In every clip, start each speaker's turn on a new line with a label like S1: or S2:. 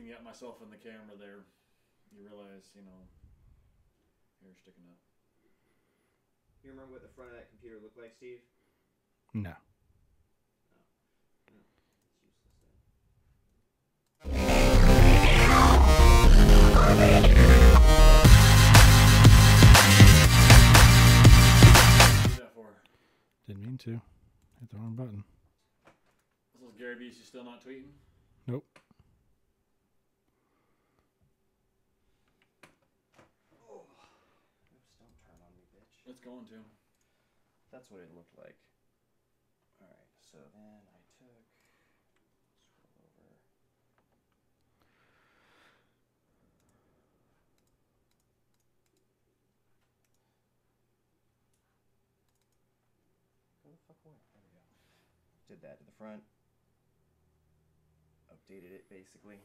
S1: looking at myself in the camera there, you realize, you know, hair sticking up.
S2: You remember what the front of that computer looked like, Steve?
S3: No. Didn't mean to. Hit the wrong button.
S1: This is Gary Busey still not tweeting?
S3: Nope.
S2: Oh. Oops, don't turn on me, bitch.
S1: It's going to.
S2: That's what it looked like. Alright, so then I took... Scroll over. Go the fuck away. There we go. Did that to the front. Updated it, basically.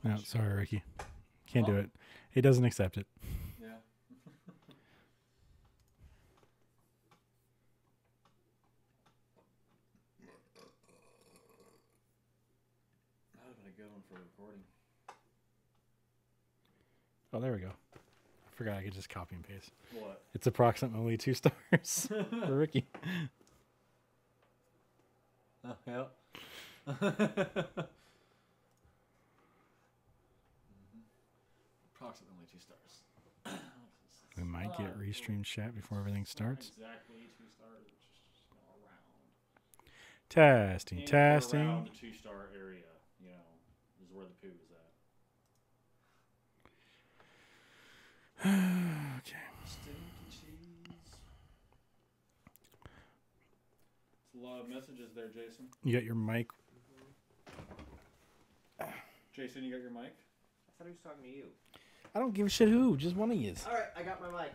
S3: No, sorry, Ricky. Can't do it. He doesn't accept it.
S1: Yeah. That would have been a good one for recording.
S3: Oh, there we go. I forgot I could just copy and paste.
S1: What?
S3: It's approximately 2 stars for Ricky.
S1: Oh, yeah. Approximately 2 stars.
S3: We might get restream chat before everything starts.
S1: Exactly 2 stars. Just around.
S3: Testing,
S1: In
S3: testing.
S1: Around the 2-star area, you know, is where the poo is at.
S3: Okay.
S1: Stinky cheese. It's a lot of messages there, Jason.
S3: You got your mic?
S1: Jason, you got your mic?
S2: I thought he was talking to you.
S3: I don't give a shit who. Just one of you.
S2: Alright, I got my mic.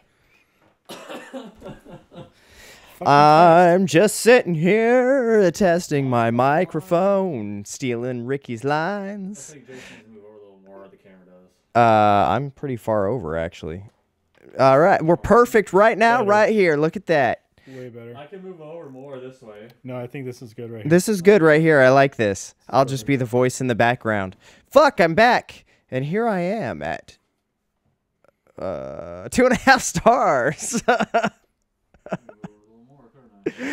S2: I'm just sitting here testing my microphone, stealing Ricky's
S1: I
S2: lines.
S1: think Jason needs to move over a little more. The camera does.
S2: I'm pretty far over, actually. All right, we're perfect right now,
S3: Better.
S2: right here. Look at that.
S3: Way better.
S1: I can move over more this way.
S3: No, I think this is good right here.
S2: This is good right here. I like this. I'll just be the voice in the background. Fuck, I'm back. And here I am at 2.5 stars.
S1: Move over a little more, couldn't I?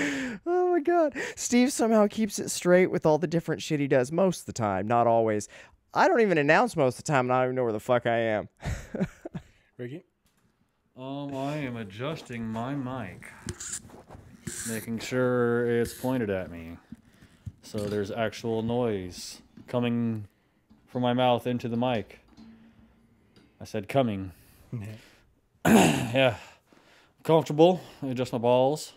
S2: Oh my god. Steve somehow keeps it straight with all the different shit he does most of the time, not always. I don't even announce most of the time, and I don't even know where the fuck I am.
S3: Ricky?
S1: I am adjusting my mic. Making sure it's pointed at me. So there's actual noise coming from my mouth into the mic. I said coming. Yeah. Comfortable. I adjust my balls.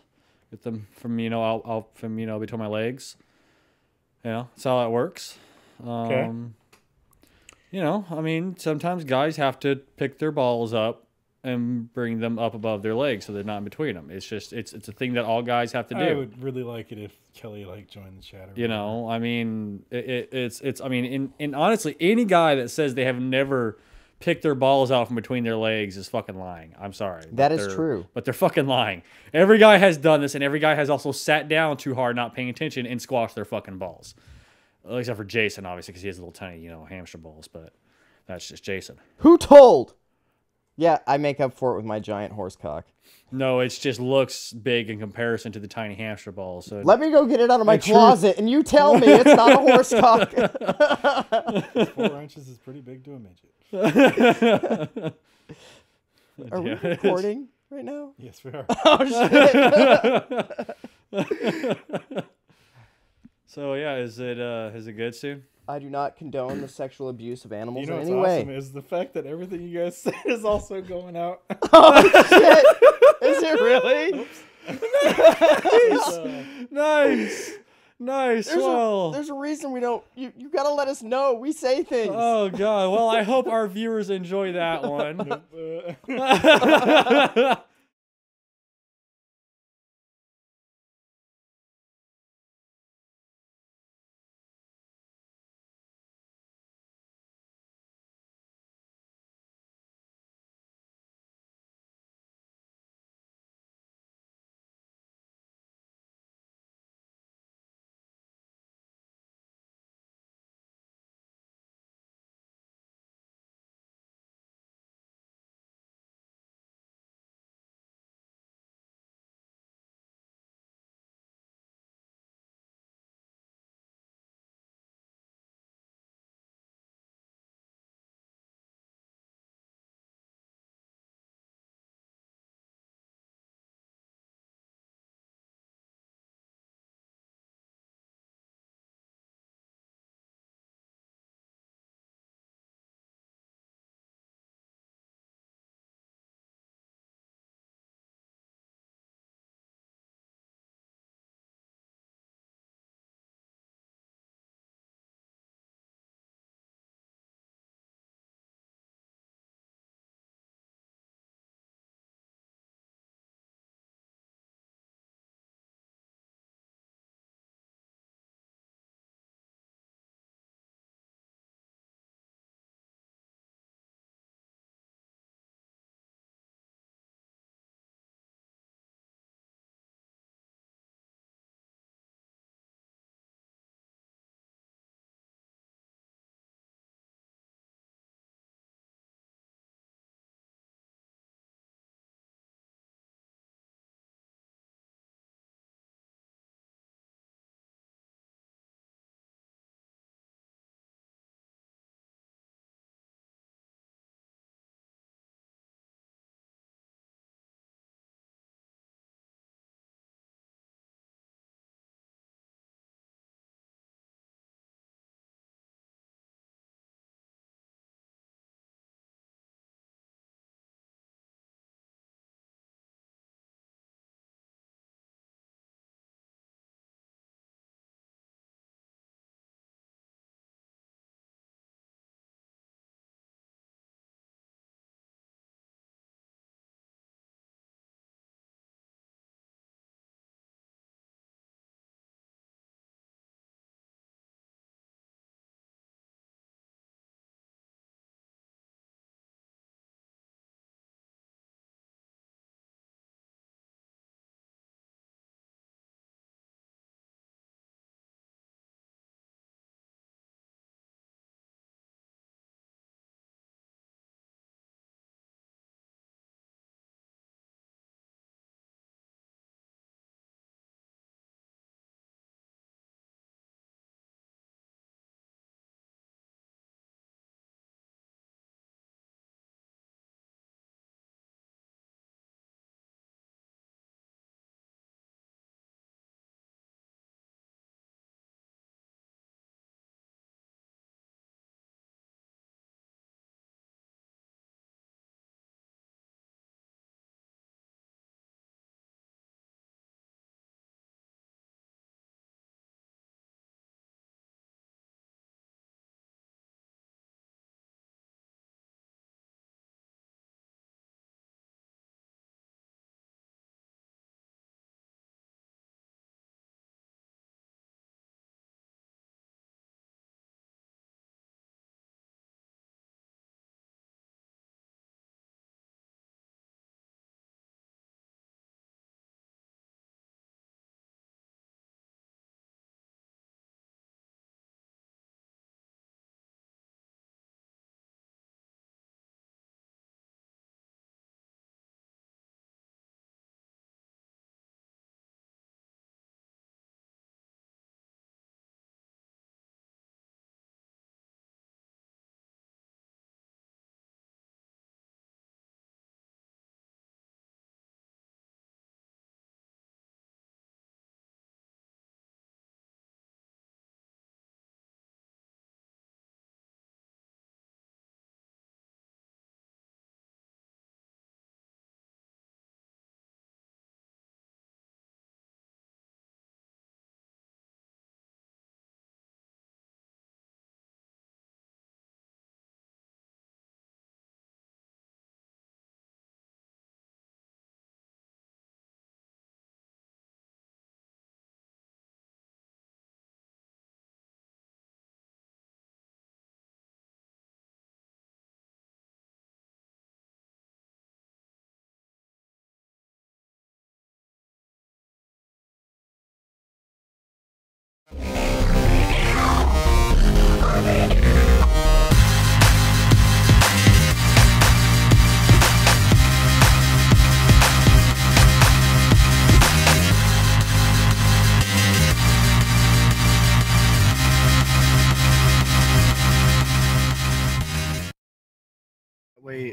S1: Get them from, out from, between my legs. That's how that works.
S3: Okay.
S1: I mean, sometimes guys have to pick their balls up and bring them up above their legs so they're not in between them. It's just, it's a thing that all guys have to do.
S3: I would really like it if Kelly joined the chat.
S1: I mean, and honestly, any guy that says they have never picked their balls out from between their legs is fucking lying. I'm sorry.
S2: That is true.
S1: But they're fucking lying. Every guy has done this, and every guy has also sat down too hard, not paying attention, and squashed their fucking balls. Except for Jason, obviously, because he has little tiny, hamster balls, but that's just Jason.
S2: Who told? Yeah, I make up for it with my giant horse cock.
S1: No, it just looks big in comparison to the tiny hamster balls. So
S2: Let me go get it out of my closet, and you tell me it's not a horse cock.
S3: 4 inches is pretty big to a midget.
S2: Are we recording right now?
S3: Yes, we are.
S2: Oh, shit.
S1: So, yeah, is it good, Stu?
S2: I do not condone the sexual abuse of animals in
S3: What's
S2: any way.
S3: awesome is the fact that everything you guys said is also going out.
S2: Oh, shit. Is it really?
S1: Nice. Nice.
S2: There's a reason we don't. You gotta let us know. We say things.
S1: Oh God. Well, I hope our viewers enjoy that one.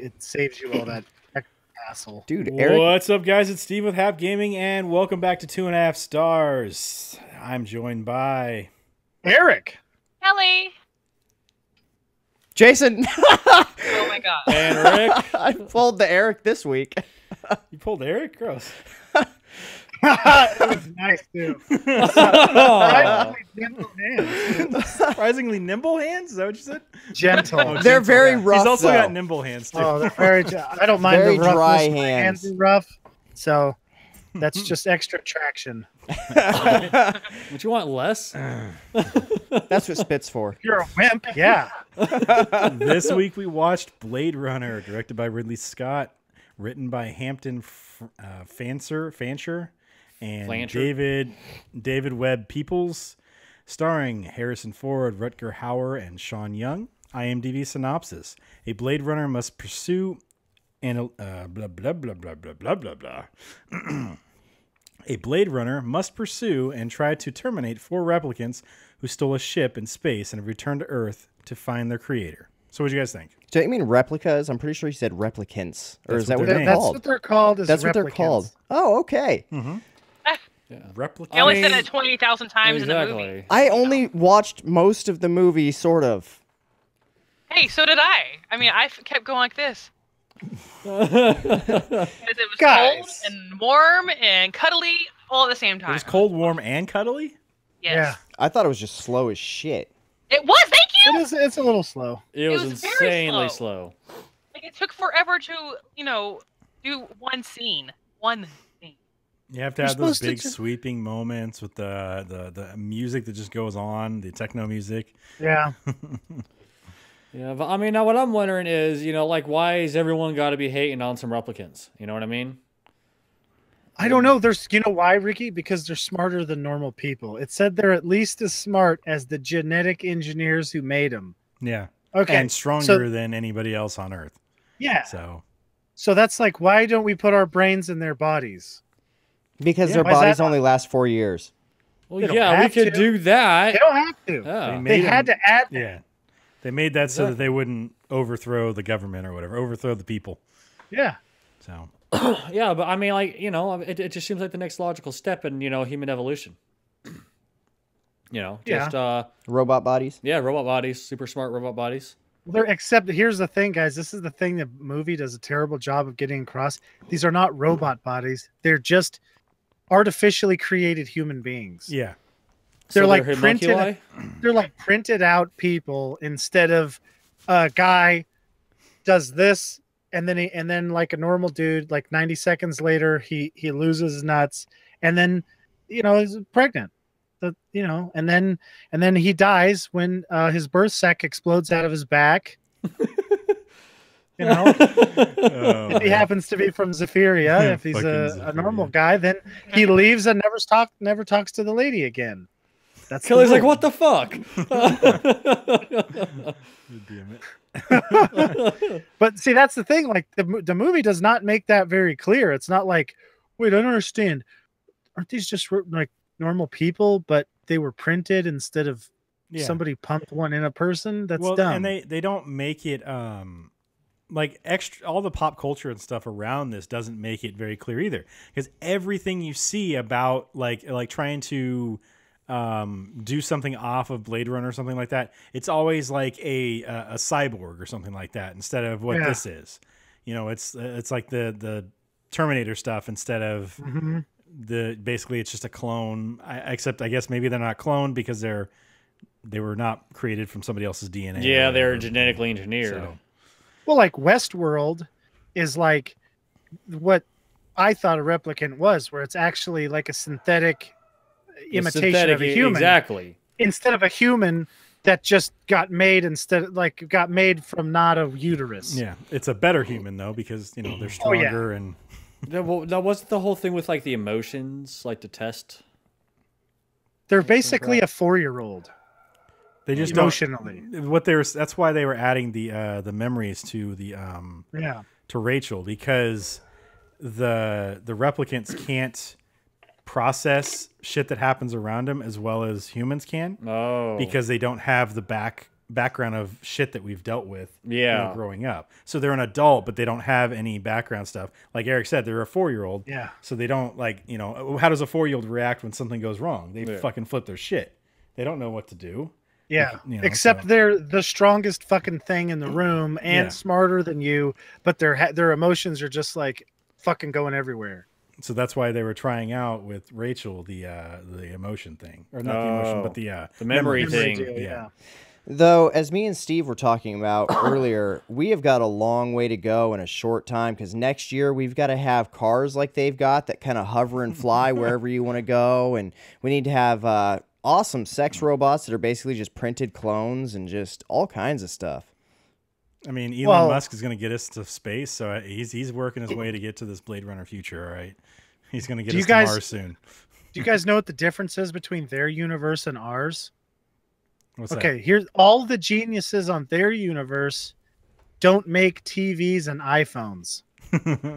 S4: it saves you all that extra hassle.
S2: Dude, Eric.
S3: What's up, guys? It's Steve with Hap Gaming, and welcome back to 2.5 Stars. I'm joined by
S4: Erik.
S5: Kelly.
S2: Jason.
S5: Oh my god.
S1: And Rick.
S2: I pulled the Eric this week.
S3: you pulled Erik. Gross.
S4: It was nice too.
S1: Oh.
S4: Gentle hands.
S3: Surprisingly nimble hands. Is that what you said?
S4: Gentle.
S2: They're very
S4: yeah.
S2: rough.
S3: He's also
S2: though.
S3: got nimble hands too.
S4: Oh, they're very. I don't mind
S2: Very
S4: the roughness.
S2: dry
S4: My
S2: hands.
S4: are rough, so that's just extra traction.
S1: Would you want less?
S2: That's what Spit's for.
S4: You're a wimp. Yeah.
S3: This week we watched Blade Runner, directed by Ridley Scott, written by Hampton Fancher and
S1: Flancher.
S3: David Webb Peoples, starring Harrison Ford, Rutger Hauer, and Sean Young. IMDb synopsis: A Blade Runner must pursue and blah blah blah blah blah blah blah blah. A Blade Runner must pursue and try to terminate 4 replicants who stole a ship in space and have returned to Earth to find their creator. So, what do you guys think?
S2: Don't you mean replicas? I'm pretty sure you said replicants. Or
S3: That's
S2: is that
S3: what
S2: what
S3: they're
S2: they're
S4: That's
S2: called?
S4: what they're called. Is
S2: That's what they're
S4: replicants.
S2: called. Oh, okay.
S3: Replicant.
S5: I only
S1: I
S5: said
S1: mean,
S5: it 20,000 times in the movie.
S1: Exactly.
S2: I only watched most of the movie, sort of.
S5: Hey, so did I. I mean, kept going like this. Because it was
S4: Guys.
S5: cold and warm and cuddly all at the same
S3: It
S5: time.
S3: was cold, warm, and cuddly?
S5: Yes.
S2: I thought it was just slow as shit.
S5: It was, thank
S4: Yeah.
S5: you!
S4: It's a little slow.
S1: It was
S5: was very
S1: insanely
S5: slow.
S1: slow.
S5: Like, it took forever to, do one scene. One scene.
S3: You have to
S4: You're
S3: have those
S4: supposed to
S3: big
S4: just-
S3: sweeping moments with the music that just goes on, the techno music.
S4: Yeah.
S1: Yeah, but I mean, now what I'm wondering is, like, why is everyone got to be hating on some replicants? You know what I mean?
S4: I don't know. You know why, Ricky? Because they're smarter than normal people. It said they're at least as smart as the genetic engineers who made them.
S3: Yeah.
S4: Okay.
S3: And stronger than anybody else on Earth.
S4: Yeah.
S3: So,
S4: that's like, why don't we put our brains in their bodies?
S2: Because
S3: Yeah,
S2: their
S4: why is that
S2: bodies
S4: not-
S2: only last 4 years.
S1: Well,
S4: They don't
S1: yeah, we
S4: have
S1: could
S4: to.
S1: do that.
S4: They don't have to.
S1: Yeah.
S4: They had to add that.
S3: yeah. They made that so that they wouldn't overthrow the government or whatever, overthrow the people.
S4: Yeah.
S3: So,
S1: Yeah, but I mean, like, it just seems like the next logical step in, human evolution. Just,
S2: Robot bodies.
S1: yeah, robot bodies, super smart robot bodies.
S4: Except here's the thing, guys. This is the thing the movie does a terrible job of getting across. These are not robot bodies. They're just artificially created human beings.
S3: yeah.
S4: They're
S1: So
S4: like
S1: homunculi?
S4: They're like printed out people instead of a guy does this and then like a normal dude, like 90 seconds later he loses nuts and then is pregnant. And then he dies when his birth sac explodes out of his back.
S3: Oh,
S4: If he happens to be from Zephyria, if he's
S3: Fucking
S4: a normal
S3: Zephyria.
S4: guy, then he leaves and never talks to the lady again. That's the
S1: Kelly's like,
S4: rule.
S1: what the fuck?
S3: Damn it.
S4: But see, that's the thing. Like the movie does not make that very clear. It's not like, wait, I don't understand. Aren't these just like normal people, but they were printed instead of
S3: Yeah.
S4: somebody pumped one in a person? That's
S3: Well,
S4: dumb.
S3: and they don't make it like extra. All the pop culture and stuff around this doesn't make it very clear either, because everything you see about like trying to do something off of Blade Runner or something like that, it's always like a cyborg or something like that instead of what this is. It's like the Terminator stuff instead of
S4: Mhm.
S3: basically it's just a clone. Except I guess maybe they're not cloned because they were not created from somebody else's DNA.
S1: Yeah,
S3: or
S1: they're
S3: whatever.
S1: genetically engineered.
S3: So,
S4: Well, like Westworld is like what I thought a replicant was, where it's actually like a synthetic imitation
S1: Synthetic,
S4: of a human.
S1: Exactly.
S4: Instead of a human that just got made got made from not a uterus.
S3: yeah, it's a better human though because they're
S4: Oh, yeah.
S3: stronger and
S1: Well, that wasn't the whole thing with like the emotions, like to test.
S4: They're basically a 4-year-old
S3: they just don't.
S4: emotionally.
S3: That's why they were adding the memories to the
S4: Yeah.
S3: to Rachel, because the replicants can't process shit that happens around them as well as humans can,
S1: Oh,
S3: because they don't have the background of shit that we've dealt with
S1: Yeah.
S3: growing up. So they're an adult, but they don't have any background stuff. Like Eric said, they're a 4-year-old.
S4: Yeah.
S3: So they don't how does a 4-year-old react when something goes wrong? They
S1: Yeah.
S3: fucking flip their shit. They don't know what to do.
S4: Yeah.
S3: Except
S4: they're the strongest fucking thing in the room and smarter than you, but their emotions are just like fucking going everywhere.
S3: So that's why they were trying out with Rachel the emotion thing, or not the emotion, but the
S1: memory thing.
S4: Deal, yeah.
S2: Though, as me and Steve were talking about earlier, we have got a long way to go in a short time because next year we've got to have cars like they've got that kind of hover and fly wherever you want to go. And we need to have awesome sex robots that are basically just printed clones and just all kinds of stuff.
S3: I mean, Elon Musk is going to get us to space, so he's working his way to get to this Blade Runner future, all right? He's going to get us to Mars soon.
S4: Do you guys know what the difference is between their universe and ours?
S3: What's
S4: okay, here's all the geniuses on their universe don't make TVs and iPhones.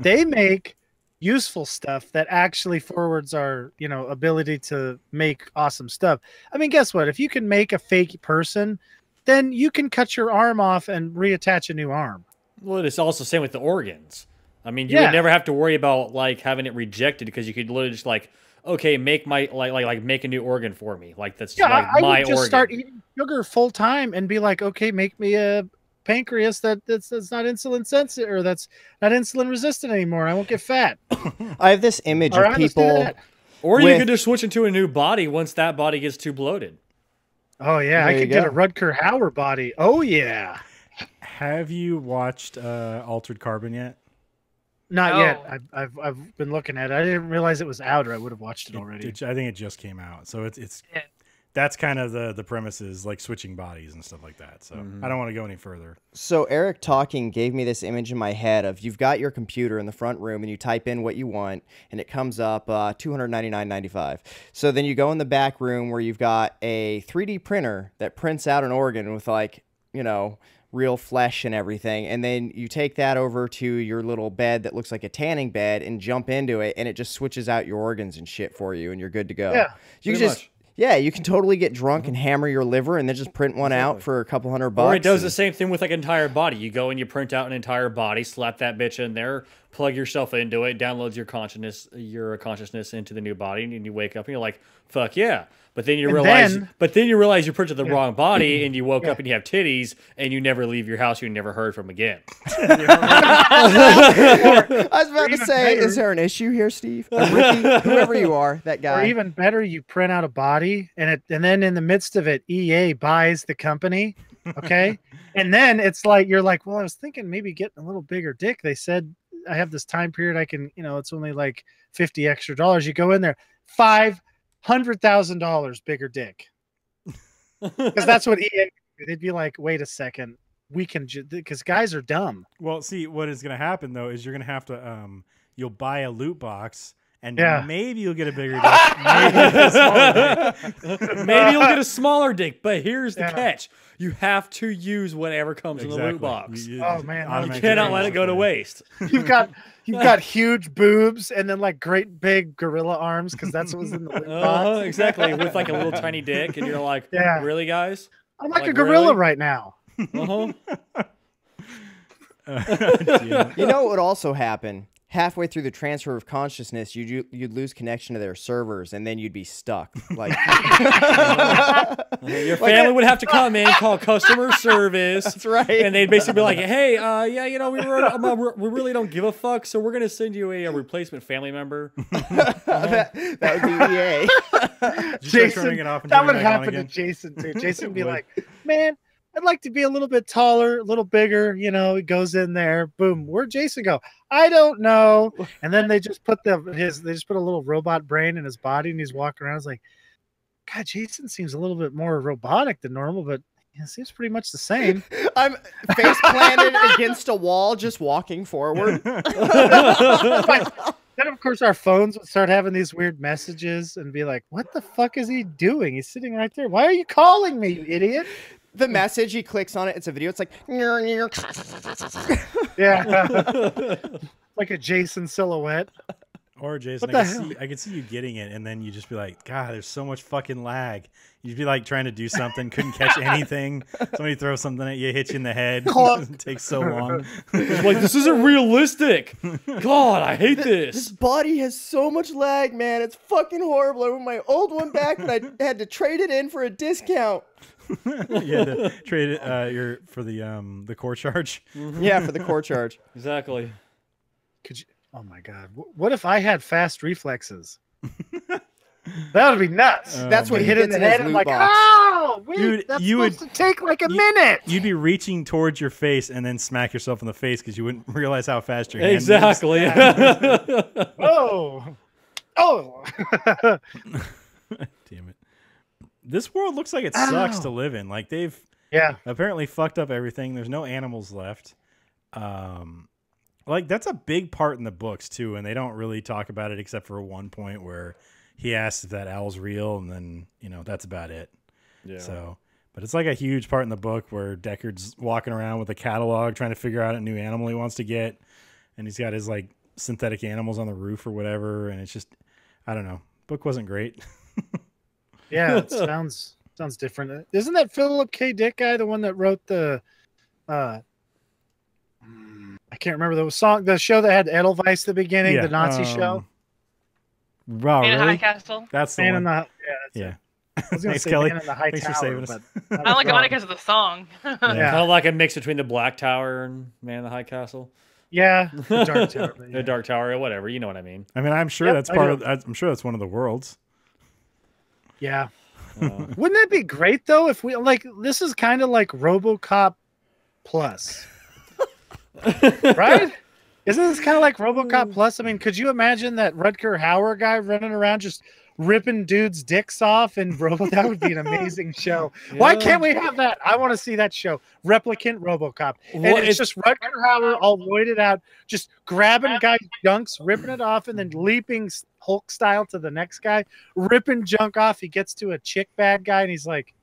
S4: They make useful stuff that actually forwards our, ability to make awesome stuff. I mean, guess what? If you can make a fake person, then you can cut your arm off and reattach a new arm.
S1: Well, it's also the same with the organs. I mean, you would never have to worry about like having it rejected because you could literally just like, okay, make my make a new organ for me. Like that's like
S4: I
S1: my
S4: would just
S1: organ.
S4: start eating sugar full time and be like, okay, make me a pancreas that's not insulin sensitive or that's not insulin resistant anymore. I won't get fat.
S2: I have this image of people.
S1: Or you could just switch into a new body once that body gets too bloated.
S4: Oh yeah, I could get a Rutger Hauer body. Oh yeah.
S3: Have you watched Altered Carbon yet?
S4: Not yet. I've been looking at it. I didn't realize it was out, or I would have watched it already.
S3: I think it just came out, so it's that's kind of the premises, like switching bodies and stuff like that. So I don't want to go any further.
S2: So Eric talking gave me this image in my head of you've got your computer in the front room and you type in what you want and it comes up $299.95. So then you go in the back room where you've got a 3D printer that prints out an organ with real flesh and everything, and then you take that over to your little bed that looks like a tanning bed and jump into it, and it just switches out your organs and shit for you, and you're good to go.
S4: Yeah,
S2: you can totally get drunk and hammer your liver and then just print one out for a couple $100.
S1: Or it does the same thing with like an entire body. You go and you print out an entire body, slap that bitch in there, plug yourself into it, downloads your consciousness into the new body, and you wake up and you're like, fuck yeah. But then you realize you printed the wrong body, and you woke up and you have titties, and you never leave your house. You never heard from again.
S2: I was about to say, is there an issue here, Steve? Ricky, whoever you are, that guy.
S4: Or even better, you print out a body, and then in the midst of it, EA buys the company. Okay, and then it's like you're like, well, I was thinking maybe getting a little bigger dick. They said I have this time period. I can, it's only like $50 extra. You go in there, $500,000 bigger dick, because that's what EA. They'd be like, wait a second, we can because guys are dumb.
S3: Well, see, what is going to happen though is you're going to have to you'll buy a loot box. And maybe you'll get a bigger dick.
S1: Maybe you'll get a smaller dick. But here's the catch: you have to use whatever comes in the loot box.
S4: Oh man,
S1: you cannot let it go to waste.
S4: You've got huge boobs and then like great big gorilla arms because that's what was in the loot box.
S1: Exactly, with like a little tiny dick, and you're like, really, guys?
S4: I'm like a gorilla right now.
S2: You know what would also happen? Halfway through the transfer of consciousness, you'd lose connection to their servers, and then you'd be stuck. Like
S1: your family would have to come in, call customer service.
S2: That's right.
S1: And they'd basically be like, "Hey, we really don't give a fuck, so we're gonna send you a replacement family member."
S2: That would be EA.
S4: Jason, that would happen to Jason too. Jason would be like, "Man, I'd like to be a little bit taller, a little bigger." He goes in there. Boom. Where'd Jason go? I don't know. And then they just put a little robot brain in his body, and he's walking around. It's like, God, Jason seems a little bit more robotic than normal, but it seems pretty much the same.
S2: I'm face planted against a wall, just walking forward.
S4: Then, of course, our phones would start having these weird messages and be like, "What the fuck is he doing? He's sitting right there. Why are you calling me, you idiot?"
S2: The message, he clicks on it. It's a video. It's like,
S4: yeah, like a Jason silhouette.
S3: Or Jason,
S4: What the hell?
S3: I could see you getting it, and then you just be like, God, there's so much fucking lag. You'd be like trying to do something, couldn't catch anything. Somebody throws something at you, hit you in the head. It takes so long.
S1: It's like, this isn't realistic. God, I hate
S2: This
S1: this.
S2: body has so much lag, man. It's fucking horrible. I want my old one back, but I had to trade it in for a discount.
S3: You had to trade it for the core charge.
S2: Yeah, for the core charge.
S1: Exactly.
S4: Could you? Oh my God! What if I had fast reflexes? That would be nuts.
S2: That's what
S4: You
S2: he
S4: hit it in
S2: gets
S4: the
S2: in his
S4: head. I'm
S2: loot
S4: like,
S2: box.
S4: oh, wait,
S3: Dude,
S4: that's
S3: you
S4: supposed to take like a minute.
S3: You'd be reaching towards your face and then smack yourself in the face because you wouldn't realize how fast your hand moves.
S1: Exactly.
S4: Oh, oh.
S3: Damn it. This world looks like it sucks to live in. Like they've
S4: Yeah.
S3: apparently fucked up everything. There's no animals left. Like that's a big part in the books too, and they don't really talk about it except for one point where he asks if that owl's real, and then that's about it.
S1: Yeah.
S3: So, but it's like a huge part in the book where Deckard's walking around with a catalog trying to figure out a new animal he wants to get, and he's got his like synthetic animals on the roof or whatever, and it's just I don't know. Book wasn't great.
S4: Yeah, it sounds different. Isn't that Philip K. Dick guy the one that wrote the I can't remember the show that had Edelweiss at the beginning, the Nazi show.
S3: Wow,
S5: Man in
S3: really?
S5: High Castle.
S3: That's the
S4: Man
S3: one.
S4: in the
S3: Yeah.
S4: I was gonna
S3: Thanks,
S4: say
S3: Kelly.
S4: Man in the High
S3: Thanks
S4: Tower,
S3: for saving us.
S4: but
S5: I only got it because of the song.
S4: Yeah.
S1: Kind of like a mix between the Black Tower and Man in the High Castle.
S4: Yeah, the Dark Tower. But yeah.
S1: The Dark Tower, or whatever. You know what I mean.
S3: I mean, I'm sure
S4: Yep,
S3: that's
S4: I
S3: part
S4: do.
S3: of. I'm sure that's one of the worlds.
S4: Yeah. Wouldn't that be great though if we like this is kind of like RoboCop plus. Right? Isn't this kind of like RoboCop plus? I mean, could you imagine that Rutger Hauer guy running around just ripping dudes' dicks off and that would be an amazing show. Why
S1: Yeah.
S4: can't we have that? I want to see that show. Replicant RoboCop. And
S1: Well,
S4: it's just Rutger Hauer all voided out, just grabbing guys' junks, ripping it off, and then leaping Hulk style to the next guy, ripping junk off. He gets to a chick bad guy and he's like,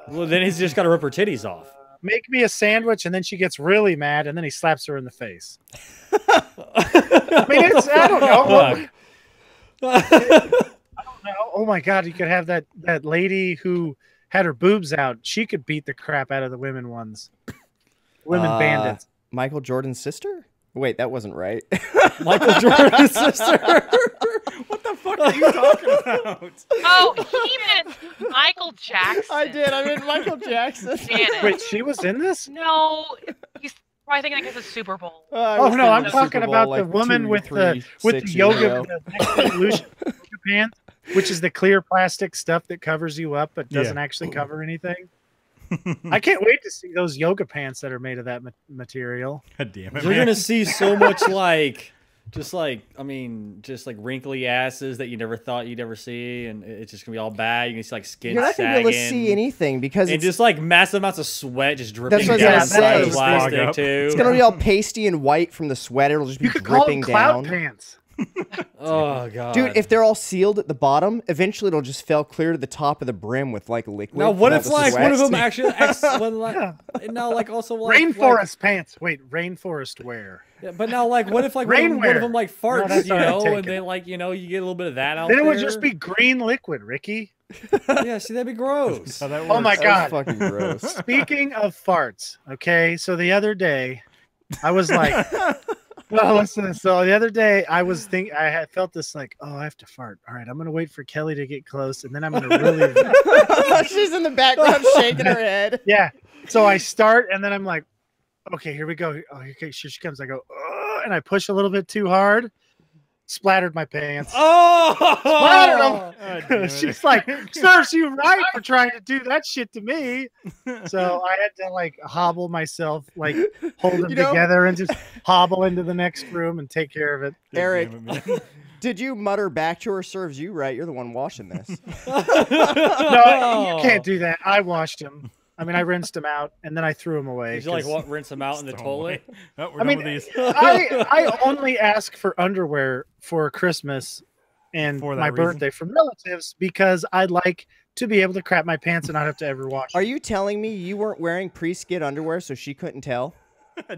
S1: Well, then he's just got to rip her titties off.
S4: make me a sandwich, and then she gets really mad, and then he slaps her in the face. I mean, it's I don't know. Oh my God, you could have that lady who had her boobs out. She could beat the crap out of the women ones. Women bandits.
S2: Michael Jordan's sister? Wait, that wasn't right.
S1: Michael Jordan's sister.
S3: What the fuck are you talking about?
S5: Oh, he meant Michael Jackson.
S2: I did. I meant Michael Jackson.
S5: Damn it.
S4: Wait, she was in this?
S5: No, he's probably thinking like it's a Super Bowl.
S4: Oh no, I'm talking about the woman with the yoga the evolution yoga pants, which is the clear plastic stuff that covers you up but doesn't actually cover anything. I can't wait to see those yoga pants that are made of that material.
S3: God damn it,
S1: You're
S3: man.
S1: gonna see so much just wrinkly asses that you never thought you'd ever see, and it's just gonna be all bad. You're gonna see like skin
S2: You're not
S1: sagging,
S2: going to be able to see anything because
S1: and
S2: it's,
S1: just like massive amounts of sweat just dripping
S2: what I
S1: down
S2: was gonna
S1: inside
S2: say.
S1: the plastic
S3: Clog up.
S1: too.
S2: it's going to be all pasty and white from the sweat. It'll just be
S4: You could call them
S2: dripping
S4: cloud
S2: down.
S4: pants.
S1: Oh god,
S2: Dude, if they're all sealed at the bottom, eventually it'll just fall clear to the top of the brim with like liquid.
S1: now what
S2: from
S1: if
S2: all the
S1: like one of
S2: sweat.
S1: them actually now like also like
S4: Rainforest pants. Wait, rainforest wear.
S1: yeah, but now like what if like one of
S4: Rainwear.
S1: them like
S4: No,
S1: farts,
S4: that's already
S1: and
S4: taken.
S1: then like you get a little bit of that out
S4: Then it
S1: there.
S4: would just be green liquid, Ricky.
S1: yeah. See, that'd be gross.
S3: How that
S4: Oh my
S3: works.
S4: God.
S2: That's fucking gross.
S4: Speaking of farts, okay, so the other day I was like, well, listen. So the other day I had felt this like, oh, I have to fart. All right, I'm gonna wait for Kelly to get close, and then I'm gonna really,
S2: She's in the background shaking her head.
S4: yeah. So I start, and then I'm like, okay, here we go. Oh, okay, here she comes. I go, and I push a little bit too hard, splattered my pants. Splattered
S1: Oh,
S4: them.
S3: damn it.
S4: She's like, serves you right for trying to do that shit to me. So I had to like hobble myself, like hold them together and just hobble into the next room and take care of it.
S3: God
S2: Eric,
S3: damn it, man.
S2: did you mutter back to her, serves you right? You're the one washing this.
S4: No, you can't do that. I washed him. I mean, I rinsed him out and then I threw him away.
S1: Did you like
S4: 'cause-
S1: what? Rinse them out in the
S3: Throw 'em
S1: toilet?
S3: away. Oh, we're
S4: I
S3: done
S4: mean,
S3: with these.
S4: I only ask for underwear for Christmas and
S3: For that
S4: my
S3: reason?
S4: birthday from relatives because I'd like to be able to crap my pants and not have to ever wash.
S2: Are you telling me you weren't wearing pre-skid underwear so she couldn't tell?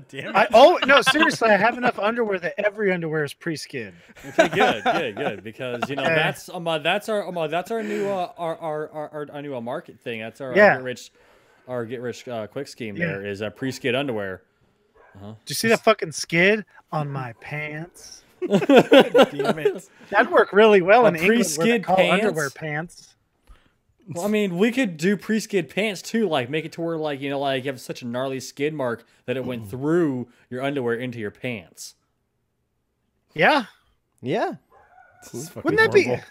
S3: Damn it.
S4: Oh no, seriously, I have enough underwear that every underwear is pre-skid.
S1: Okay, good. Because
S4: Okay.
S1: that's our new our new market thing. That's our
S4: Yeah.
S1: get rich quick scheme.
S4: Yeah.
S1: There is pre-skid underwear.
S4: Did you see that fucking skid on my pants?
S3: Damn it.
S4: That'd work really well
S1: A
S4: in England, where they
S1: pre-skid
S4: call
S1: pants?
S4: underwear pants.
S1: Well, I mean, we could do pre-skid pants too, like make it to where like you have such a gnarly skid mark that it went through your underwear into your pants.
S4: Yeah.
S2: Yeah.
S3: This is fucking
S4: Wouldn't that be
S3: horrible.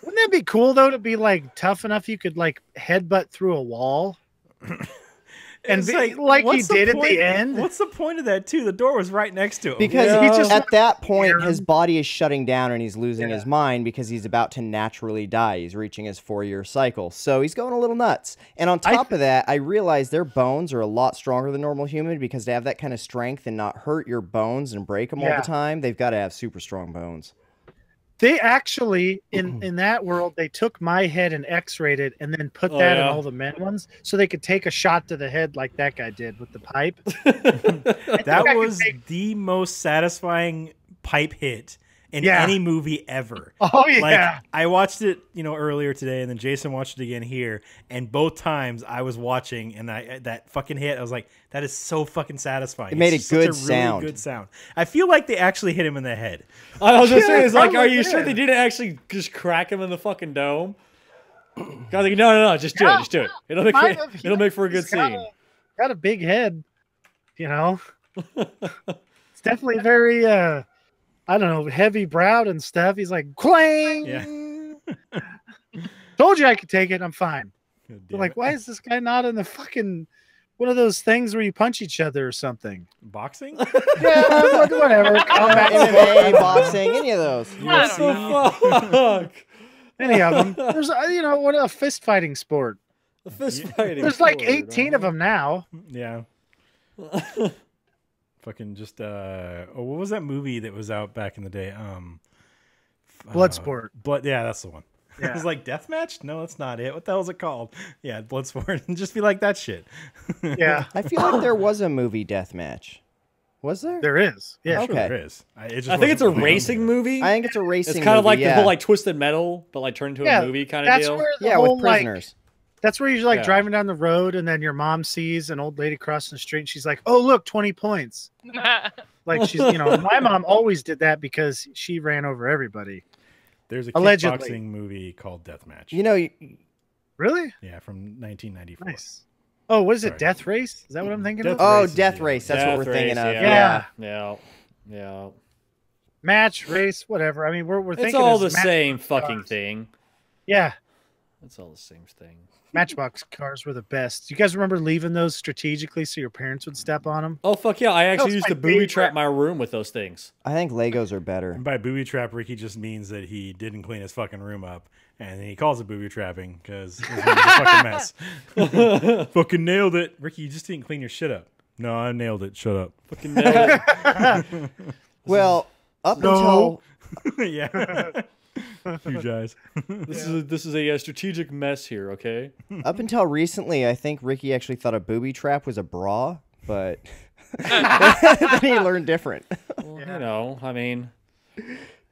S4: wouldn't that be cool though to be like tough enough you could like headbutt through a wall? And
S3: It's
S4: be, like he
S3: what's the
S4: did at
S3: point-
S4: the end?
S3: What's the point of that too? The door was right next to him.
S2: Because
S1: Yeah.
S2: he
S1: He
S2: just
S4: just
S2: at that
S4: wanted to
S2: point,
S4: hear
S2: his
S4: him.
S2: body is shutting down and he's losing
S4: Yeah.
S2: his mind because he's about to naturally die. He's reaching his 4-year cycle. So he's going a little nuts. And on top of that, I realize their bones are a lot stronger than normal human because to have that kind of strength and not hurt your bones and break them all
S4: Yeah.
S2: the time, they've got to have super strong bones.
S4: They actually in that world they took my head and x-rayed it and then put
S1: Oh,
S4: that in
S1: yeah?
S4: all the men ones so they could take a shot to the head like that guy did with the pipe.
S3: That
S4: I could
S3: was
S4: take-
S3: the most satisfying pipe hit in
S4: Yeah.
S3: any movie ever.
S4: Oh yeah.
S3: Like I watched it, earlier today, and then Jason watched it again here, and both times I was watching, and that fucking hit, I was like, that is so fucking satisfying.
S2: It made
S3: It's
S2: a good
S3: such a really
S2: sound.
S3: good sound. I feel like they actually hit him in the head.
S1: I was just saying, it's like,
S4: probably
S1: are you sure
S4: did.
S1: they didn't actually just crack him in the fucking dome? I was like, no, just do it, just do it. It'll make
S4: Might have-
S1: it'll make for a good
S4: he's got
S1: scene.
S4: got a big head, It's definitely very I don't know, heavy browed and stuff. He's like clang.
S3: Yeah.
S4: Told you I could take it. I'm fine.
S3: God
S4: They're
S3: damn
S4: like,
S3: it.
S4: why is this guy not in the fucking one of those things where you punch each other or something?
S3: Boxing?
S4: Yeah, whatever. Combat
S2: MMA, boxing, any of those.
S5: I don't know.
S1: Fuck.
S4: any of them. There's what a fist fighting sport.
S1: The fist fighting.
S4: There's like
S1: sport,
S4: 18 of them now.
S3: Yeah. Fucking just what was that movie that was out back in the day?
S4: Bloodsport.
S3: Yeah, that's the one. It
S4: Yeah.
S3: was like Deathmatch? No, that's not it. What the hell is it called? Yeah, Bloodsport. And just be like that shit.
S4: Yeah,
S2: I feel like there was a movie Deathmatch. Was there?
S4: there is. Yeah.
S3: I'm sure
S2: Okay.
S3: there is. It just
S1: I think it's a
S3: wasn't really on
S1: racing
S3: there.
S1: movie.
S2: I think it's a racing
S1: It's kind of
S2: movie,
S1: like
S2: yeah.
S1: the whole like Twisted Metal, but like turned into
S4: Yeah,
S1: a movie kind of
S4: That's
S1: deal.
S4: where the
S2: Yeah,
S4: whole,
S2: with
S4: like,
S2: prisoners.
S4: that's where you're like
S1: Yeah.
S4: driving down the road and then your mom sees an old lady crossing the street and she's like, oh, look, 20 points. Like she's, my mom always did that because she ran over everybody.
S3: There's a
S4: Allegedly.
S3: kickboxing movie called Deathmatch.
S4: Really?
S3: Yeah, from 1994.
S4: Nice. Oh, what is it?
S3: Sorry.
S4: Death Race? Is that what I'm thinking
S3: Death
S4: of?
S2: Oh,
S3: Race is
S2: Death
S3: the
S2: Race.
S3: other
S2: That's
S1: Death
S2: what we're thinking
S1: Race,
S2: of.
S4: Yeah.
S1: Yeah.
S4: Match, race, whatever. I mean, we're
S1: It's
S4: thinking
S1: all the
S4: as match-
S1: same fucking
S4: cars.
S1: thing.
S4: Yeah.
S1: It's all the same thing.
S4: Matchbox cars were the best. Do you guys remember leaving those strategically so your parents would step on them?
S1: Oh fuck yeah! I actually
S4: was
S1: used
S4: my
S1: to booby
S4: favorite.
S1: trap my room with those things.
S2: I think Legos are better.
S3: And by booby trap, Ricky just means that he didn't clean his fucking room up. And he calls it booby trapping because his room's a fucking mess. Fucking nailed it. Ricky, you just didn't clean your shit up. No, I nailed it. Shut up.
S1: Fucking nailed it.
S2: Well, up
S4: No.
S2: until
S3: Yeah. Huge eyes.
S1: This is a strategic mess here. Okay.
S2: recently, I think Ricky actually thought a booby trap was a bra, but then he learned different.
S1: Well, I mean,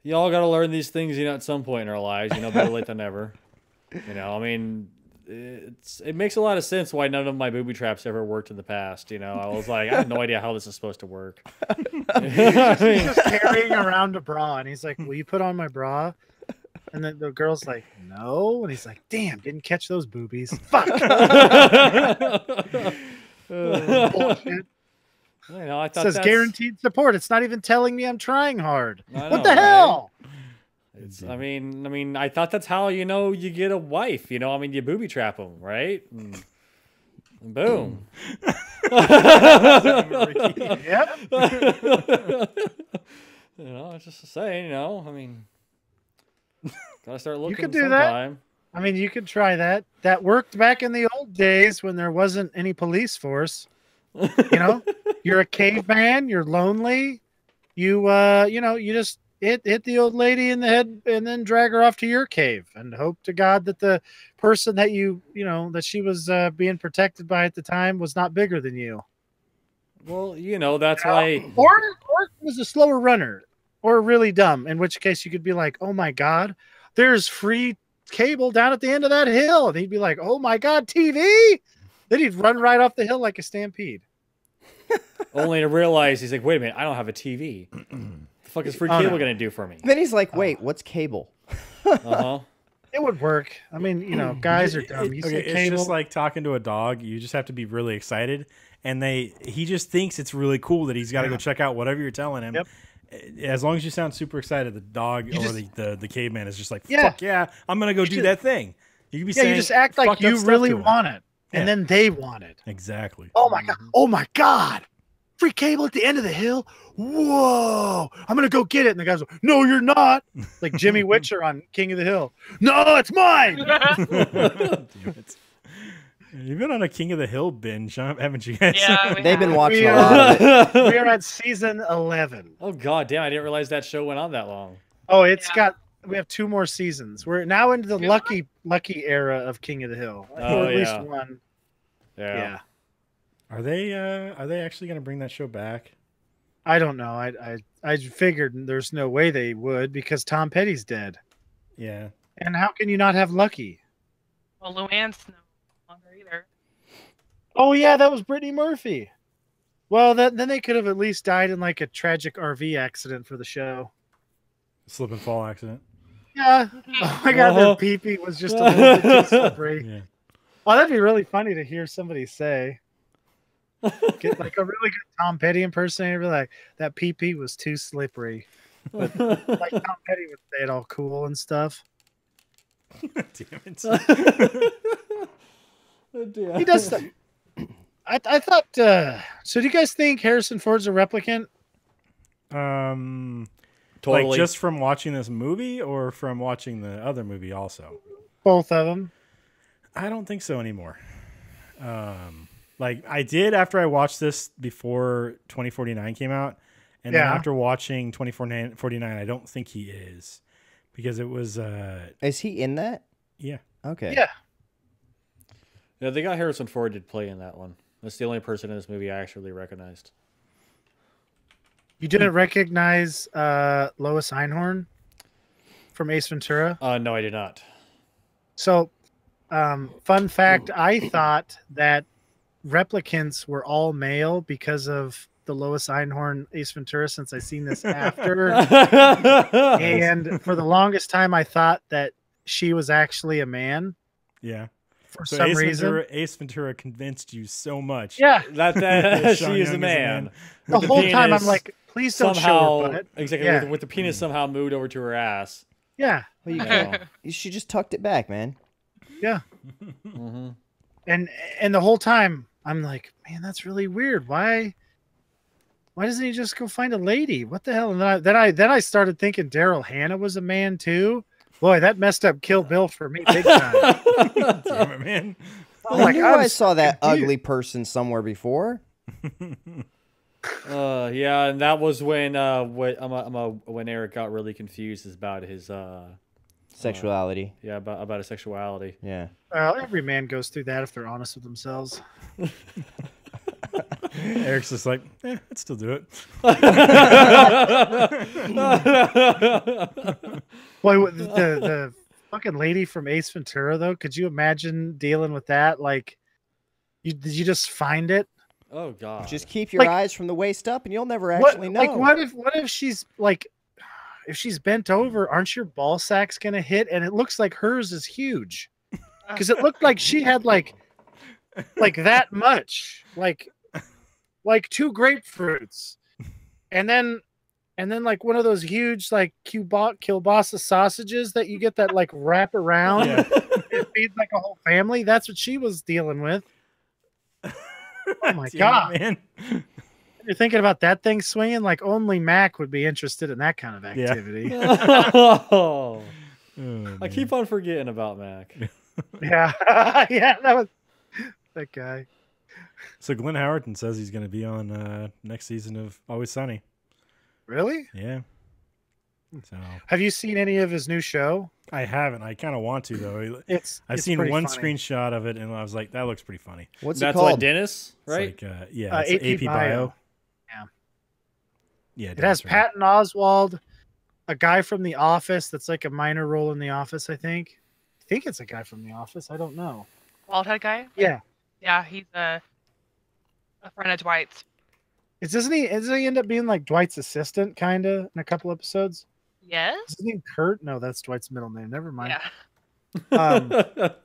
S1: y'all got to learn these things, at some point in our lives. Better late than never. I mean, it makes a lot of sense why none of my booby traps ever worked in the past. I was like, I have no idea how this is supposed to work. I
S4: He's
S1: mean,
S4: just carrying around a bra, and he's like, "Will you put on my bra?" And then the girl's like, "No," and he's like, "Damn, didn't catch those boobies. Fuck." Bullshit.
S1: I
S4: It
S1: thought
S4: says
S1: that's-
S4: guaranteed support. It's not even telling me I'm trying hard.
S1: I
S4: What
S1: know,
S4: the
S1: right?
S4: hell?
S1: I mean, I thought that's how you get a wife. I mean, you booby trap them, right? And boom.
S4: Yep.
S1: It's just to say, I mean, gotta start looking.
S4: could do that.
S1: sometime.
S4: I mean, you could try that. That worked back in the old days when there wasn't any police force. You're a caveman. You're lonely. You just hit the old lady in the head and then drag her off to your cave and hope to God that the person that that she was being protected by at the time was not bigger than you.
S1: Well, you know, that's why.
S4: Or was a slower runner, or really dumb. In which case, you could be like, "Oh my god, there's free cable down at the end of that hill," and he'd be like, "Oh my god, TV!" Then he'd run right off the hill like a stampede.
S1: Only to realize he's like, wait a minute, I don't have a TV. The fuck is free
S4: Oh,
S1: cable
S4: no.
S1: gonna do for me?
S2: Then he's like, "Wait, what's cable?"
S1: Uh-huh.
S4: It would work. I mean, you know, guys are dumb. You
S3: Okay,
S4: say
S3: it's
S4: cable.
S3: just like talking to a dog. You just have to be really excited, and he just thinks it's really cool that he's got to go check out whatever you're telling him.
S4: Yep.
S3: As long as you sound super excited, the dog
S4: You
S3: or
S4: just-
S3: the caveman is just like,
S4: Yeah.
S3: fuck yeah, I'm gonna go do
S4: just-
S3: that thing. You could be
S4: yeah,
S3: saying,
S4: you just act like
S3: fucked up
S4: you
S3: stuff
S4: really
S3: to him.
S4: want it, and
S3: Yeah.
S4: then they want it.
S3: Exactly.
S4: Oh my god! Oh my god! Free cable at the end of the hill. Whoa! I'm gonna go get it. And the guys go, "No, you're not." Like Jimmy Witcher on King of the Hill. No, it's mine.
S3: Damn it. You've been on a King of the Hill binge, haven't you guys?
S5: Yeah, we
S2: They've been
S5: have.
S2: watching
S4: We
S2: a lot of it.
S4: We are at season 11.
S1: Oh god damn, I didn't realize that show went on that long.
S4: Oh, it's
S5: Yeah.
S4: got. We have 2 more seasons. We're now into the lucky era of King of the Hill.
S1: Oh,
S4: or at least
S1: yeah.
S4: one.
S1: Yeah.
S4: Yeah.
S3: Are they actually gonna bring that show back?
S4: I don't know. I figured there's no way they would because Tom Petty's dead.
S3: Yeah.
S4: And how can you not have Lucky?
S5: Well, Luann's no longer either.
S4: Oh yeah, that was Brittany Murphy. Well, then they could have at least died in like a tragic RV accident for the show.
S3: Slip and fall accident.
S4: Yeah. Oh my god, their pee-pee was just a little bit too slippery.
S3: Yeah.
S4: Oh, that'd be really funny to hear somebody say. Get like a really good Tom Petty impersonator, be like, that pee-pee was too slippery. But like Tom Petty would say it all cool and stuff.
S3: Damn it.
S4: He does stuff. I thought so do you guys think Harrison Ford's a replicant?
S1: Totally.
S3: Like just from watching this movie or from watching the other movie also?
S4: Both of them.
S3: I don't think so anymore. Like I did after I watched this before 2049 came out, and then
S4: Yeah.
S3: after watching 2049, I don't think he is, because it was
S2: Is he in that?
S3: yeah.
S2: Okay.
S4: Yeah.
S1: Yeah, they got Harrison Ford to play in that one. That's the only person in this movie I actually recognized.
S4: You didn't recognize Lois Einhorn from Ace Ventura?
S1: No, I did not.
S4: So, fun fact, I thought that replicants were all male because of the Lois Einhorn Ace Ventura, since I seen this after. And for the longest time, I thought that she was actually a man
S3: Yeah.
S4: for
S3: So
S4: some reason.
S3: Ace Ventura convinced you so much.
S4: Yeah.
S1: that
S3: Sean
S1: she is
S3: Young
S1: a man.
S4: The
S1: With
S4: whole time I'm
S1: penis
S4: like, please don't
S1: somehow,
S4: show her butt.
S1: exactly,
S4: Yeah.
S1: with the penis somehow moved over to her ass.
S4: Yeah.
S2: Well, you,
S1: Yeah.
S2: she just tucked it back, man.
S4: Yeah.
S1: hmm
S4: And the whole time I'm like, man, that's really weird. Why doesn't he just go find a lady? What the hell? And then I started thinking Daryl Hannah was a man too. Boy, that messed up Kill Bill for me big time.
S3: Damn it, man.
S4: I'm
S2: I
S4: like,
S2: knew
S4: I'm
S2: I saw that
S4: confused.
S2: ugly person somewhere before.
S1: Yeah, and that was when when Eric got really confused about his
S2: Sexuality.
S1: yeah, about his sexuality.
S2: Yeah.
S4: Well, every man goes through that if they're honest with themselves.
S3: Eric's just like, I'd still do it.
S4: Boy, the fucking lady from Ace Ventura though, could you imagine dealing with that? Like, did you just find it?
S1: Oh god.
S2: Just keep your
S4: Like-
S2: eyes from the waist up, and you'll never
S4: What,
S2: actually know.
S4: like, what if she's like, if she's bent over, aren't your ball sacks gonna hit? And it looks like hers is huge, because it looked like she had like that much, like 2 grapefruits, and then like one of those huge like kielbasa sausages that you get that like wrap around
S3: Yeah.
S4: and feed like a whole family. That's what she was dealing with. Oh my
S3: Damn
S4: god!
S3: it, man.
S4: You're thinking about that thing swinging, like only Mac would be interested in that kind of
S3: Yeah.
S4: activity.
S1: Oh,
S3: Oh,
S1: I
S3: man.
S1: keep on forgetting about Mac.
S4: Yeah, yeah, that was that guy.
S3: So Glenn Howerton says he's going to be on next season of Always Sunny.
S4: Really?
S3: Yeah. So
S4: Have you seen any of his new show?
S3: I haven't. I kind of want to though.
S4: It's
S3: I've
S4: it's
S3: seen
S4: pretty
S3: one
S4: funny.
S3: screenshot of it, and I was like, that looks pretty funny.
S2: What's it
S1: That's what
S2: called?
S1: Dennis, right?
S3: It's like, yeah, it's
S4: AP
S3: AP Bio.
S4: Yeah.
S3: Yeah,
S4: It has
S3: Dennis, right?
S4: Patton Oswald, a guy from The Office that's like a minor role in The Office, I think. I think it's a guy from The Office. I don't know.
S5: Bald head guy.
S4: Yeah.
S5: Yeah, he's a friend of Dwight's.
S4: Doesn't he end up being like Dwight's assistant, kind of, in a couple episodes?
S5: Yes.
S4: Is his name Kurt? No, that's Dwight's middle name. Never mind.
S5: Yeah.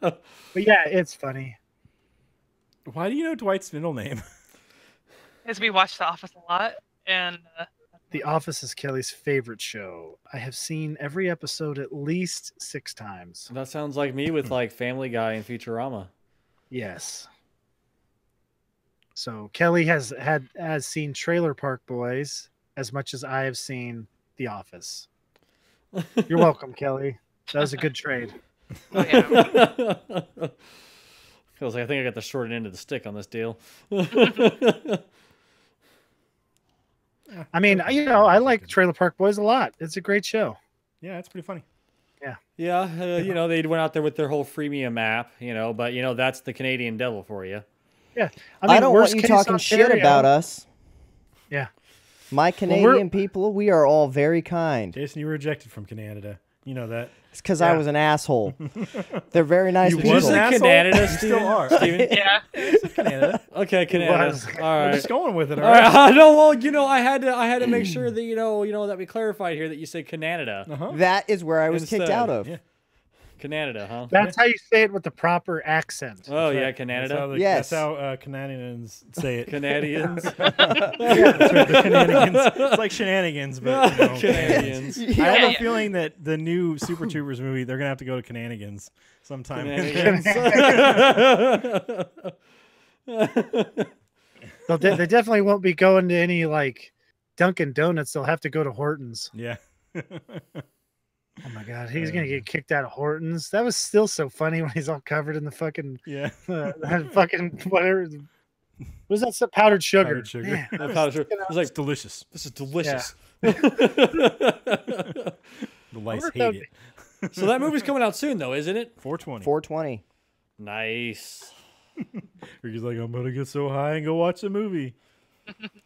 S4: But yeah, it's funny.
S3: Why do you know Dwight's middle name?
S5: Because we watch The Office a lot, and
S4: The Office is Kelly's favorite show. I have seen every episode at least 6 times.
S1: That sounds like me with like Family Guy and Futurama.
S4: Yes. So Kelly has seen Trailer Park Boys as much as I have seen The Office. You're welcome, Kelly. That was a good trade.
S5: oh, yeah.
S1: Feels like I think I got the short end of the stick on this deal.
S4: I mean, I like Trailer Park Boys a lot. It's a great show.
S3: Yeah, it's pretty funny.
S1: Yeah, they went out there with their whole freemium app, but that's the Canadian devil for you.
S4: Yeah.
S2: I don't want
S4: worst
S2: you
S4: case
S2: talking shit
S4: Ontario-
S2: about us.
S4: Yeah.
S2: My Canadian people, we are all very kind.
S3: Jason, you were rejected from Canada. You know that.
S2: It's because I
S4: Yeah.
S2: was an asshole. They're very nice
S3: You
S2: people.
S3: was an
S1: say
S3: asshole?
S1: Canada,
S3: You
S1: Steven?
S3: still are.
S1: Steven?
S5: Yeah.
S3: Canada.
S1: Okay, Canada.
S4: was.
S1: All
S3: We're
S1: right.
S3: just going with it.
S1: All right. No, well, I had to make sure that that we clarified here that you said Canada.
S3: Uh-huh.
S2: That is where I was kicked
S1: Instead,
S2: out of.
S3: Yeah.
S1: Canada, huh?
S4: That's how you say it with the proper accent.
S1: Oh yeah,
S3: That's how,
S1: Canada.
S2: Yes.
S3: That's how Canadians say it.
S1: Canadians.
S3: That's right, the shenanigans. It's like shenanigans, but
S1: Canadians.
S3: I
S2: Yeah.
S3: have a feeling that the new Super Troopers movie, they're gonna have to go to Cananigans sometime.
S1: Canadians.
S4: So they definitely won't be going to any like Dunkin' Donuts. They'll have to go to Hortons.
S3: Yeah.
S4: Oh my god, he's gonna get kicked out of Hortons. That was still so funny when he's all covered in the fucking
S3: Yeah.
S4: that fucking whatever. What was that stuff? Powdered sugar?
S3: Powdered sugar.
S4: Man,
S1: No powder sugar. It was like,
S3: It's delicious.
S1: this is delicious.
S3: The lice
S4: wonder if
S3: hate it.
S1: So that movie's coming out soon, though, isn't it?
S3: 420.
S2: 420.
S1: Nice.
S3: Ricky's like, I'm gonna get so high and go watch the movie.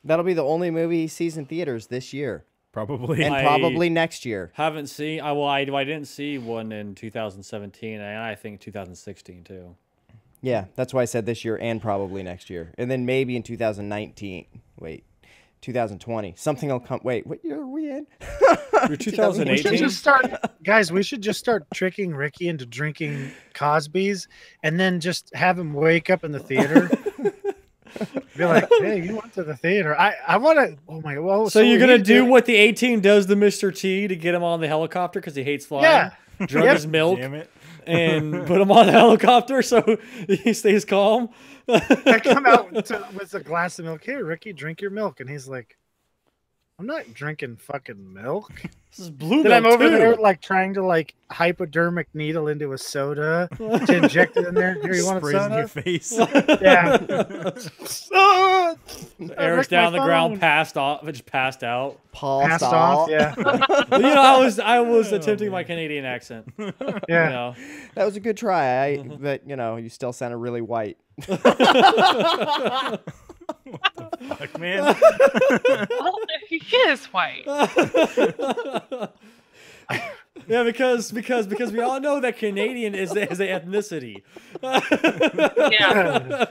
S2: That'll be the only movie he sees in theaters this year.
S3: Probably.
S2: And
S1: I-
S2: probably next year.
S1: Haven't seen. I didn't see one in 2017, and I think 2016 too.
S2: Yeah, that's why I said this year and probably next year. And then maybe in 2019. Wait, 2020. Something will come. Wait, what year are we in?
S1: You're
S4: we should
S1: 2018.
S4: just start, guys. We should just start tricking Ricky into drinking Cosby's, and then just have him wake up in the theater. Be like, hey, you went to the theater. I want to. Oh my. Well,
S1: So you're
S4: we
S1: gonna
S4: need to
S1: do what the 18 does to Mr. T to get him on the helicopter because he hates flying?
S4: Yeah.
S1: Drug
S4: Yep.
S1: his milk
S3: Damn it.
S1: and put him on the helicopter so he stays calm.
S4: I come out with a glass of milk. Here, Ricky, drink your milk, and he's like, I'm not drinking fucking milk.
S1: This is blue
S4: Then I'm
S1: milk
S4: over
S1: too.
S4: there like trying to like hypodermic needle into a soda to inject it in there. Here, you want a
S3: Sprays in your
S4: soda?
S3: face.
S4: Yeah. Ah! I
S1: Eric's
S4: wrecked
S1: down on
S4: my
S1: the ground,
S4: phone.
S1: passed off.
S2: Paul
S4: Passed
S2: Stahl.
S4: off. Yeah.
S1: I was attempting my Canadian accent.
S4: Yeah.
S2: That was a good try. But, you still sounded really white.
S3: Fuck, man.
S5: Well, he is white.
S1: Yeah, because we all know that Canadian is an ethnicity.
S5: Yeah.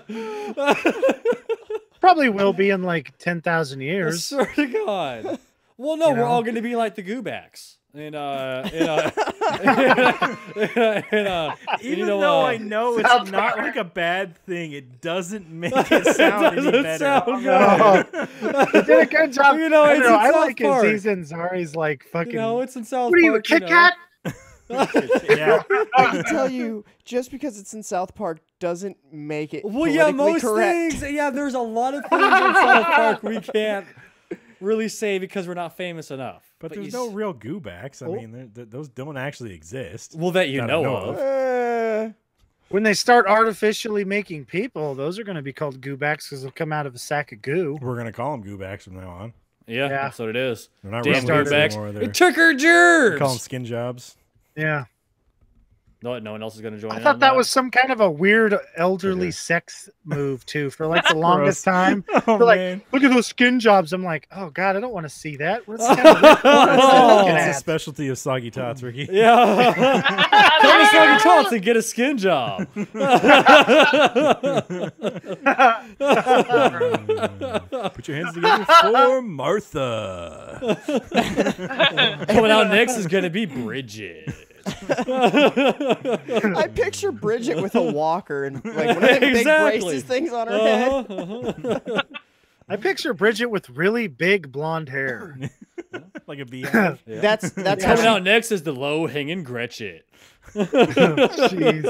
S4: Probably will be in like 10,000
S1: I
S4: years.
S1: swear to God. Well, no,
S4: You
S1: we're
S4: know?
S1: all going to be like the Goobacks. Even
S3: Even though I know it's
S4: South
S3: not
S4: Park.
S3: like a bad thing, it doesn't make it sound any
S1: doesn't
S3: better.
S1: sound
S4: No. They did a good job.
S1: You know,
S4: I,
S1: it's
S4: don't know,
S1: in
S4: I
S1: South
S4: like
S1: Park.
S4: Aziz Ansari's like fucking.
S1: it's in South
S4: what are you, a
S1: Park.
S4: Kit Kat?
S3: Yeah.
S2: I can tell you, just because it's in South Park doesn't make it
S1: Well, yeah,
S2: politically
S1: most
S2: correct.
S1: things. Yeah, there's a lot of things in South Park we can't really say because we're not famous enough.
S3: But
S1: you
S3: there's no
S1: s-
S3: real goobacks. I
S2: Oh.
S3: mean, those don't actually exist.
S1: well that you
S3: that I
S1: know,
S3: know
S1: of.
S3: of.
S4: When they start artificially making people, those are going to be called goobacks because they'll come out of a sack of goo.
S3: We're gonna call them goobacks from now on.
S1: Yeah,
S4: Yeah.
S1: that's what it is.
S3: They're not
S1: Damn
S3: real moves
S1: goobacks.
S3: anymore.
S1: It took her germs.
S3: They call them skin jobs.
S4: Yeah.
S1: No one else is going to join
S4: I
S1: in
S4: thought
S1: on
S4: that was some kind of a weird elderly sex move too. For like the longest time,
S3: Oh,
S4: they're like,
S3: man.
S4: "Look at those skin jobs." I'm like, "Oh God, I don't want to see that." What's kind of what am I looking
S3: It's a
S4: at?
S3: specialty of soggy tots, Ricky.
S1: Yeah. Come to Soggy Tots and get a skin job.
S3: Put your hands together for Martha.
S1: Coming out next is going to be Bridget.
S2: I picture Bridget with a walker and like one of the big
S1: Exactly.
S2: braces things on her head.
S4: I picture Bridget with really big blonde hair.
S3: Like a beehive.
S2: That's
S1: Coming out next is the low-hanging Gretchen.
S4: Jeez.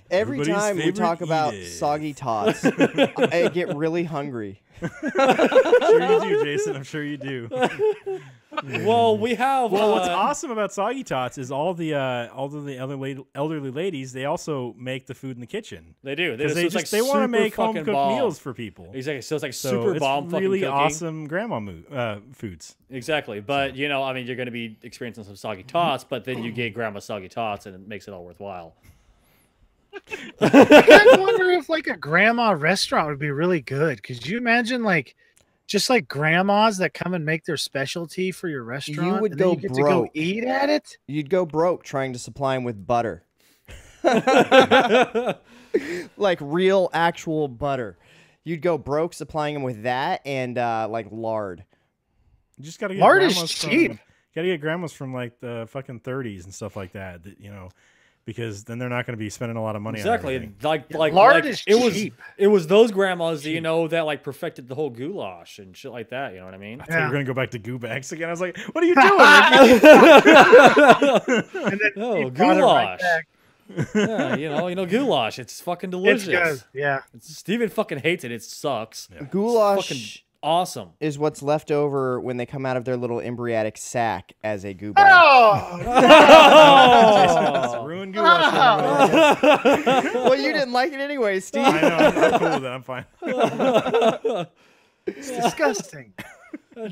S2: every
S3: Everybody's
S2: time we
S3: favorite
S2: talk about
S3: Edith.
S2: soggy tots, I get really hungry.
S3: I'm sure you do, Jason. I'm sure you do.
S1: Well, we have...
S3: Well, what's awesome about soggy tots is all the other elderly ladies. They also make the food in the kitchen.
S1: They do.
S3: Because
S1: They
S3: they want to make home
S1: fucking
S3: cooked
S1: bomb.
S3: meals for people.
S1: Exactly. So it's like
S3: So
S1: super
S3: it's
S1: bomb fucking
S3: really
S1: cooking.
S3: awesome grandma foods.
S1: Exactly. But, you know, I mean, you're going to be experiencing some soggy tots, but then you get grandma's soggy tots, and it makes it all worthwhile.
S4: I kind of wonder if like a grandma restaurant would be really good. Could you imagine like just like grandmas that come and make their specialty for your restaurant?
S2: would
S4: and then
S2: go
S4: you get to
S2: broke.
S4: go eat at it.
S2: You'd go broke trying to supply them with butter. Like real actual butter. You'd go broke supplying them with that and like lard.
S3: You just gotta get
S4: Lard is
S3: grandmas
S4: cheap.
S3: Gotta get grandmas from like the fucking 30s and stuff like that. You know, because then they're not going to be spending a lot of money.
S1: Exactly.
S3: On everything.
S1: Like
S4: lard is cheap.
S1: It was those grandmas, you know, that like perfected the whole goulash and shit like that. You know what I mean?
S3: I thought you
S4: Yeah.
S3: were going to go back to goo bags again. I was like, what are you doing? Ricky?
S4: And then
S1: Oh,
S4: you brought it right
S1: goulash.
S4: back.
S1: Yeah, you know, goulash. It's fucking delicious.
S4: It's good. Yeah.
S1: Steven fucking hates it. It sucks.
S2: Goulash
S1: Fucking awesome.
S2: is what's left over when they come out of their little embryonic sack as a goo bag.
S4: Oh,
S3: It's a ruined goulash. for everybody.
S2: Well, you didn't like it anyway, Steve.
S3: I know. I'm cool with it. I'm fine.
S4: it's disgusting.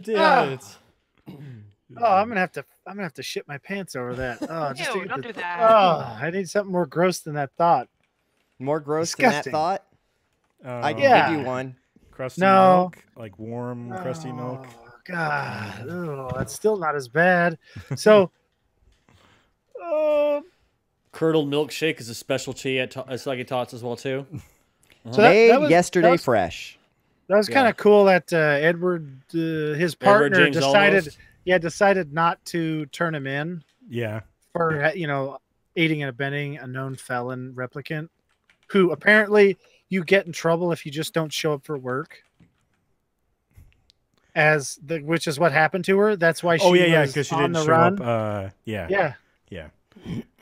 S1: Damn it.
S4: Oh, I'm gonna have to shit my pants over that. Oh, just to
S5: Ew,
S4: get
S5: don't
S4: the-
S5: do that.
S4: Oh, I need something more gross than that thought.
S2: More gross than that
S4: Disgusting.
S2: thought. I can
S4: Yeah.
S2: give you one.
S3: Crusty
S4: No.
S3: milk, like warm crusty milk.
S4: Oh, God, oh, that's still not as bad. So,
S1: Curdled milkshake is a specialty at Soggy Tots as well too.
S4: so
S2: Made
S4: was,
S2: yesterday
S4: that was,
S2: fresh.
S4: that was kind of cool that Edward, his partner,
S1: James
S4: decided,
S1: Olmos.
S4: decided not to turn him in
S3: Yeah.
S4: for aiding and abetting a known felon replicant, who apparently you get in trouble if you just don't show up for work. Which is what happened to her. That's why she was
S3: because she
S4: on
S3: didn't
S4: the
S3: show
S4: run.
S3: up.
S4: Yeah,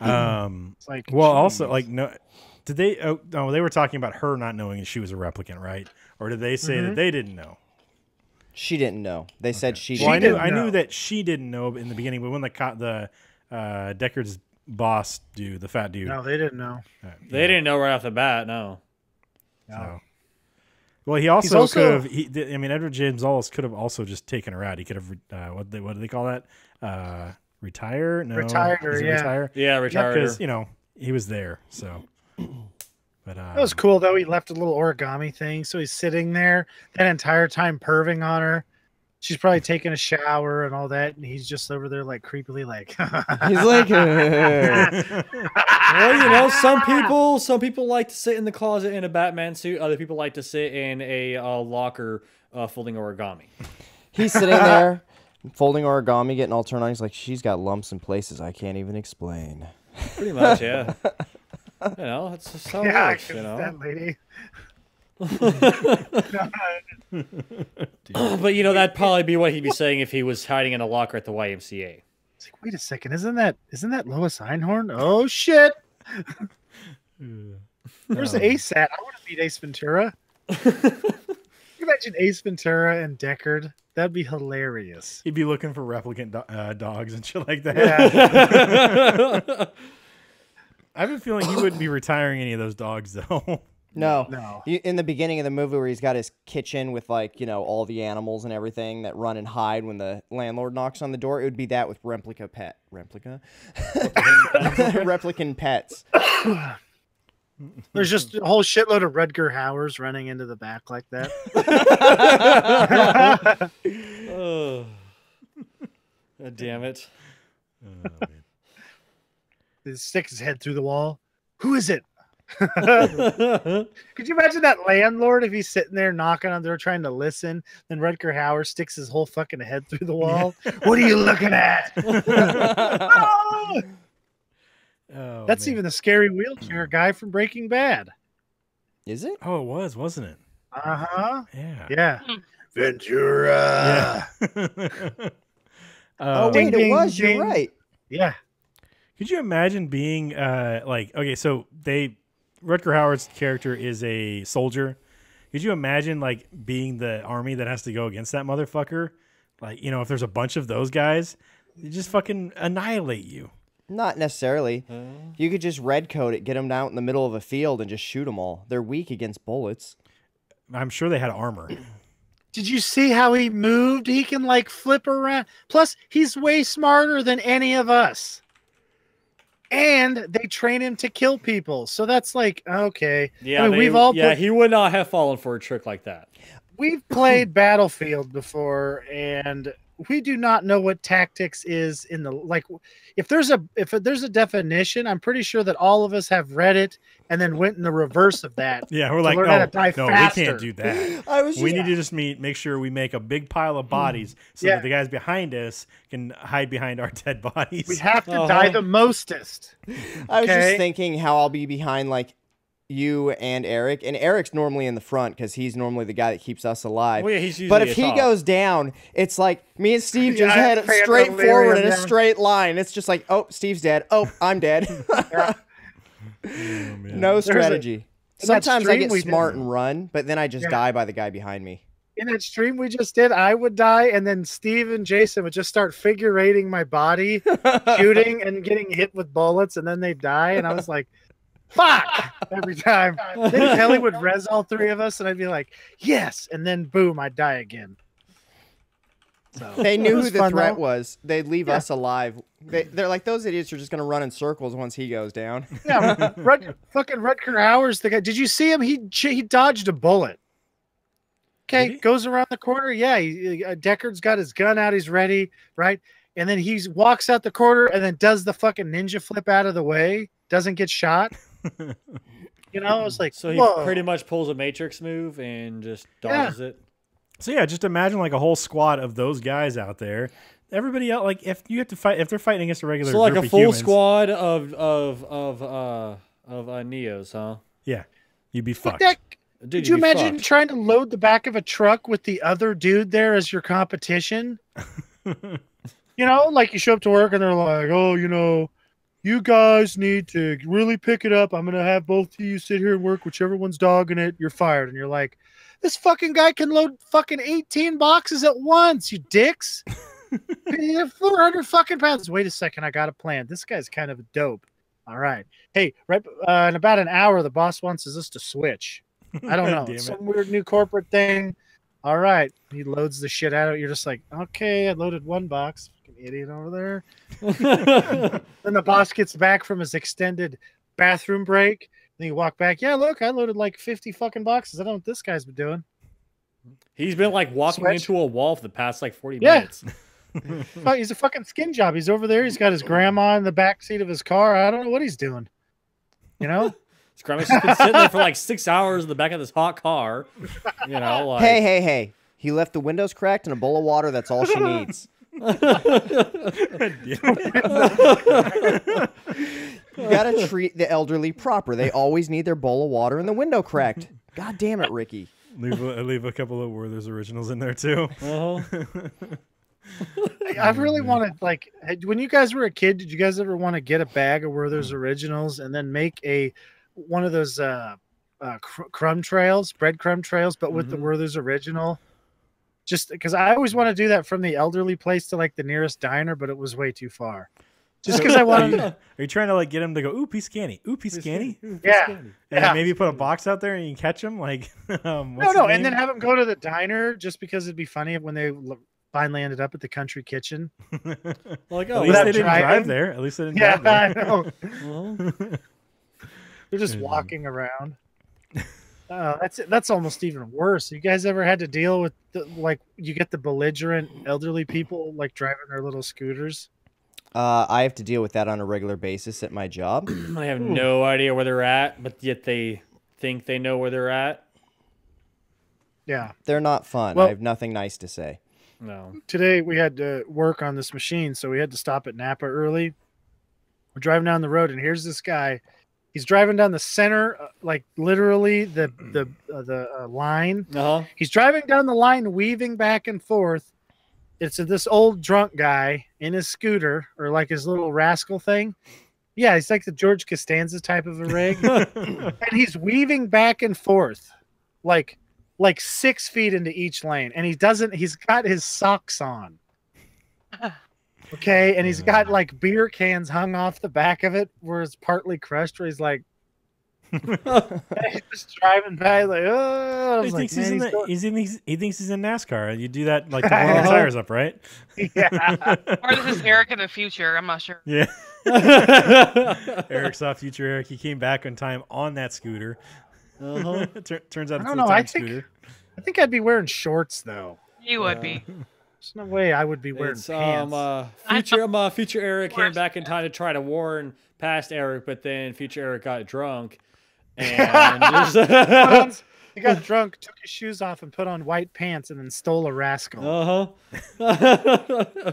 S3: It's
S4: like
S3: well, also
S4: jeez.
S3: like no, did they? Oh no, they were talking about her not knowing that she was a replicant, right? Or did they say that they didn't know?
S2: She didn't know. They said she
S3: Well,
S2: didn't.
S3: I
S4: know.
S3: knew that she didn't know in the beginning, but when the Deckard's boss dude, the fat dude,
S4: no, they didn't know.
S1: They didn't know right off the bat. No.
S3: So. Well, he also,
S4: also-
S3: could have. I mean, Edward James Olmos could have also just taken her out. He could have what do they call that? Retire? No,
S4: Retired her,
S3: Is it
S4: yeah.
S3: retire?
S1: Yeah, retired her.
S3: Because he was there. So, but
S4: That was cool though. He left a little origami thing, so he's sitting there that entire time perving on her. She's probably taking a shower and all that, and he's just over there like creepily like.
S2: He's like,
S1: Well, you know, some people like to sit in the closet in a Batman suit. Other people like to sit in a locker folding origami.
S2: he's sitting there folding origami, getting all turned on. He's like, she's got lumps in places I can't even explain.
S1: Pretty much, yeah. You know, that's just how it
S4: yeah,
S1: works. You know,
S4: that lady.
S1: but you know that'd probably be what he'd be saying if he was hiding in a locker at the YMCA.
S4: It's like, wait a second, isn't that Lois Einhorn? Oh shit! Where's Ace at? I want to meet Ace Ventura. Can you imagine Ace Ventura and Deckard? That'd be hilarious.
S3: he'd be looking for replicant dogs and shit like that.
S4: Yeah.
S3: I have a feeling he wouldn't be retiring any of those dogs though.
S2: No.
S4: No.
S2: In the beginning of the movie where he's got his kitchen with like, all the animals and everything that run and hide when the landlord knocks on the door, it would be that with replicant pets.
S4: There's just a whole shitload of Rutger Hauers running into the back like that.
S1: Oh. Damn it.
S3: Oh, man.
S4: He sticks his head through the wall. Who is it? Could you imagine that landlord if he's sitting there knocking on the door trying to listen, then Rutger Hauer sticks his whole fucking head through the wall? What are you looking at? Oh!
S3: Oh,
S4: That's
S3: man.
S4: even the scary wheelchair guy from Breaking Bad.
S2: Is it?
S3: Oh, it was, wasn't it?
S4: Uh-huh.
S3: Yeah.
S4: Yeah. Ventura.
S3: Yeah.
S2: Oh,
S4: Ding,
S2: wait, it
S4: ding,
S2: was.
S4: ding.
S2: You're right.
S4: Yeah.
S3: Could you imagine being okay, so Rutger Hauer's character is a soldier. Could you imagine like being the army that has to go against that motherfucker? Like, if there's a bunch of those guys, they just fucking annihilate you.
S2: Not necessarily. You could just red coat it, get them out in the middle of a field, and just shoot them all. They're weak against bullets.
S3: I'm sure they had armor.
S4: Did you see how he moved? He can like flip around. Plus, he's way smarter than any of us. And they train him to kill people. So that's like, okay.
S1: Yeah,
S4: I mean,
S1: he would not have fallen for a trick like that.
S4: we've played Battlefield before, and we do not know what tactics is in the like. If there's a definition, I'm pretty sure that all of us have read it and then went in the reverse of that.
S3: Yeah, we're
S4: to
S3: like,
S4: learn how to die
S3: no, we
S4: faster.
S3: can't do that. We need to just make sure we make a big pile of bodies so
S4: Yeah.
S3: that the guys behind us can hide behind our dead bodies.
S4: We have to die the mostest.
S2: I was
S4: Okay.
S2: just thinking how I'll be behind like you and Eric, and Eric's normally in the front because he's normally the guy that keeps us alive.
S1: Well, yeah, he's usually
S2: But if
S1: a
S2: he
S1: top.
S2: goes down, it's like me and Steve just
S4: Yeah,
S2: head
S4: it's
S2: straight
S4: delirium
S2: forward in a
S4: down.
S2: straight line. It's just like, oh, Steve's dead. Oh, I'm dead. No strategy.
S4: in that
S2: Sometimes I
S4: stream
S2: get
S4: we
S2: smart
S4: did-
S2: and run, but then I just
S4: Yeah.
S2: die by the guy behind me.
S4: In that stream we just did, I would die, and then Steve and Jason would just start figurating my body, shooting and getting hit with bullets, and then they die, and I was like, fuck, every time. Then Kelly would res all three of us, and I'd be like, yes, and then boom, I'd die again. So
S2: They
S4: it
S2: knew
S4: was
S2: who the
S4: fun,
S2: threat
S4: though.
S2: was. They'd leave
S4: Yeah.
S2: us alive. They're like, those idiots are just going to run in circles once he goes down.
S4: Yeah, fucking Rutger Hauer's the guy. Did you see him? He dodged a bullet. Okay,
S3: Did he?
S4: goes around the corner. Yeah, Deckard's got his gun out. He's ready, right? And then he walks out the corner and then does the fucking ninja flip out of the way. Doesn't get shot. It's like,
S1: So he
S4: whoa.
S1: pretty much pulls a Matrix move and just dodges it.
S3: So yeah, just imagine like a whole squad of those guys out there. Everybody else, like if you have to fight, if they're fighting against a regular,
S1: So like
S3: group
S1: a
S3: of
S1: full
S3: humans,
S1: squad of Neos, huh?
S3: yeah, you'd be
S4: Fuck
S3: fucked.
S4: that.
S1: Dude,
S4: Could you
S1: you'd be
S4: imagine
S1: fucked.
S4: trying to load the back of a truck with the other dude there as your competition? Like you show up to work and they're like, oh, you guys need to really pick it up. I'm going to have both of you sit here and work. Whichever one's dogging it, you're fired. And you're like, this fucking guy can load fucking 18 boxes at once, you dicks. 400 fucking pounds. Wait a second. I got a plan. This guy's kind of a dope. All right. Hey, right in about an hour, the boss wants us to switch. I don't know.
S3: Damn it.
S4: Some weird new corporate thing. All right. He loads the shit out of it. You're just like, okay, I loaded one box. Fucking idiot over there. Then the boss gets back from his extended bathroom break. Then you walk back. Yeah, look, I loaded like 50 fucking boxes. I don't know what this guy's been doing.
S1: He's been like walking
S4: Switch.
S1: into a wall for the past like 40
S4: Yeah.
S1: minutes.
S4: Fuck, he's a fucking skin job. He's over there. He's got his grandma in the back seat of his car. I don't know what he's doing.
S1: His grandma's just been sitting there for like 6 hours in the back of this hot car. Like
S2: Hey. He left the windows cracked and a bowl of water. That's all she needs. You gotta treat the elderly proper. They always need their bowl of water and the window cracked. God damn it, Ricky.
S3: leave a couple of Werther's originals in there too.
S4: I really want to, like, when you guys were a kid, did you guys ever want to get a bag of Werther's Originals and then make one of those crumb trails, breadcrumb trails, but with the Werther's Original? Just because I always want to do that from the elderly place to like the nearest diner, but it was way too far. Just because I want to.
S3: Are you trying to like get him to go, ooh, piece canny, ooh, piece canny?
S4: Yeah.
S3: And then maybe put a box out there and you can catch him? Like,
S4: No, and then have them go to the diner just because it'd be funny when they finally ended up at the country kitchen.
S1: Like,
S3: At
S1: oh,
S3: least they didn't
S4: driving?
S3: drive there. At least they didn't
S4: Yeah,
S3: drive there.
S4: I know.
S1: well,
S4: They're just walking around. That's almost even worse. You guys ever had to deal with like you get the belligerent elderly people like driving their little scooters?
S2: I have to deal with that on a regular basis at my job.
S1: I have no idea where they're at, but yet they think they know where they're at.
S4: Yeah.
S2: They're not fun.
S4: Well-
S2: I have nothing nice to say.
S1: No.
S4: Today we had to work on this machine, so we had to stop at Napa early. We're driving down the road, and here's this guy. He's driving down the center, like literally the line.
S1: Uh-huh.
S4: He's driving down the line, weaving back and forth. It's this old drunk guy in his scooter or like his little rascal thing. Yeah, he's like the George Costanza type of a rig, and he's weaving back and forth, like 6 feet into each lane, and he doesn't. He's got his socks on. Okay, and he's got like beer cans hung off the back of it where it's partly crushed. Where he's like, he's just driving by like, oh. I was
S3: He
S4: like,
S3: thinks he's
S4: man,
S3: in
S4: he's going-
S3: he thinks he's in NASCAR. You do that like to blow the tires up, right?
S4: yeah.
S5: Or this is Eric in the future. I'm not sure.
S3: Yeah. Eric saw future Eric. He came back in time on that scooter.
S1: Uh-huh.
S3: Turns out
S4: I
S3: it's
S4: don't
S3: a
S4: know.
S3: time
S4: I think
S3: scooter.
S4: I'd be wearing shorts though.
S5: You would be.
S4: There's no way I would be wearing
S1: It's
S4: pants.
S1: future Eric came back in time to try to warn past Eric, but then future Eric got drunk and just,
S4: He got drunk, took his shoes off, and put on white pants, and then stole a rascal.
S1: uh-huh.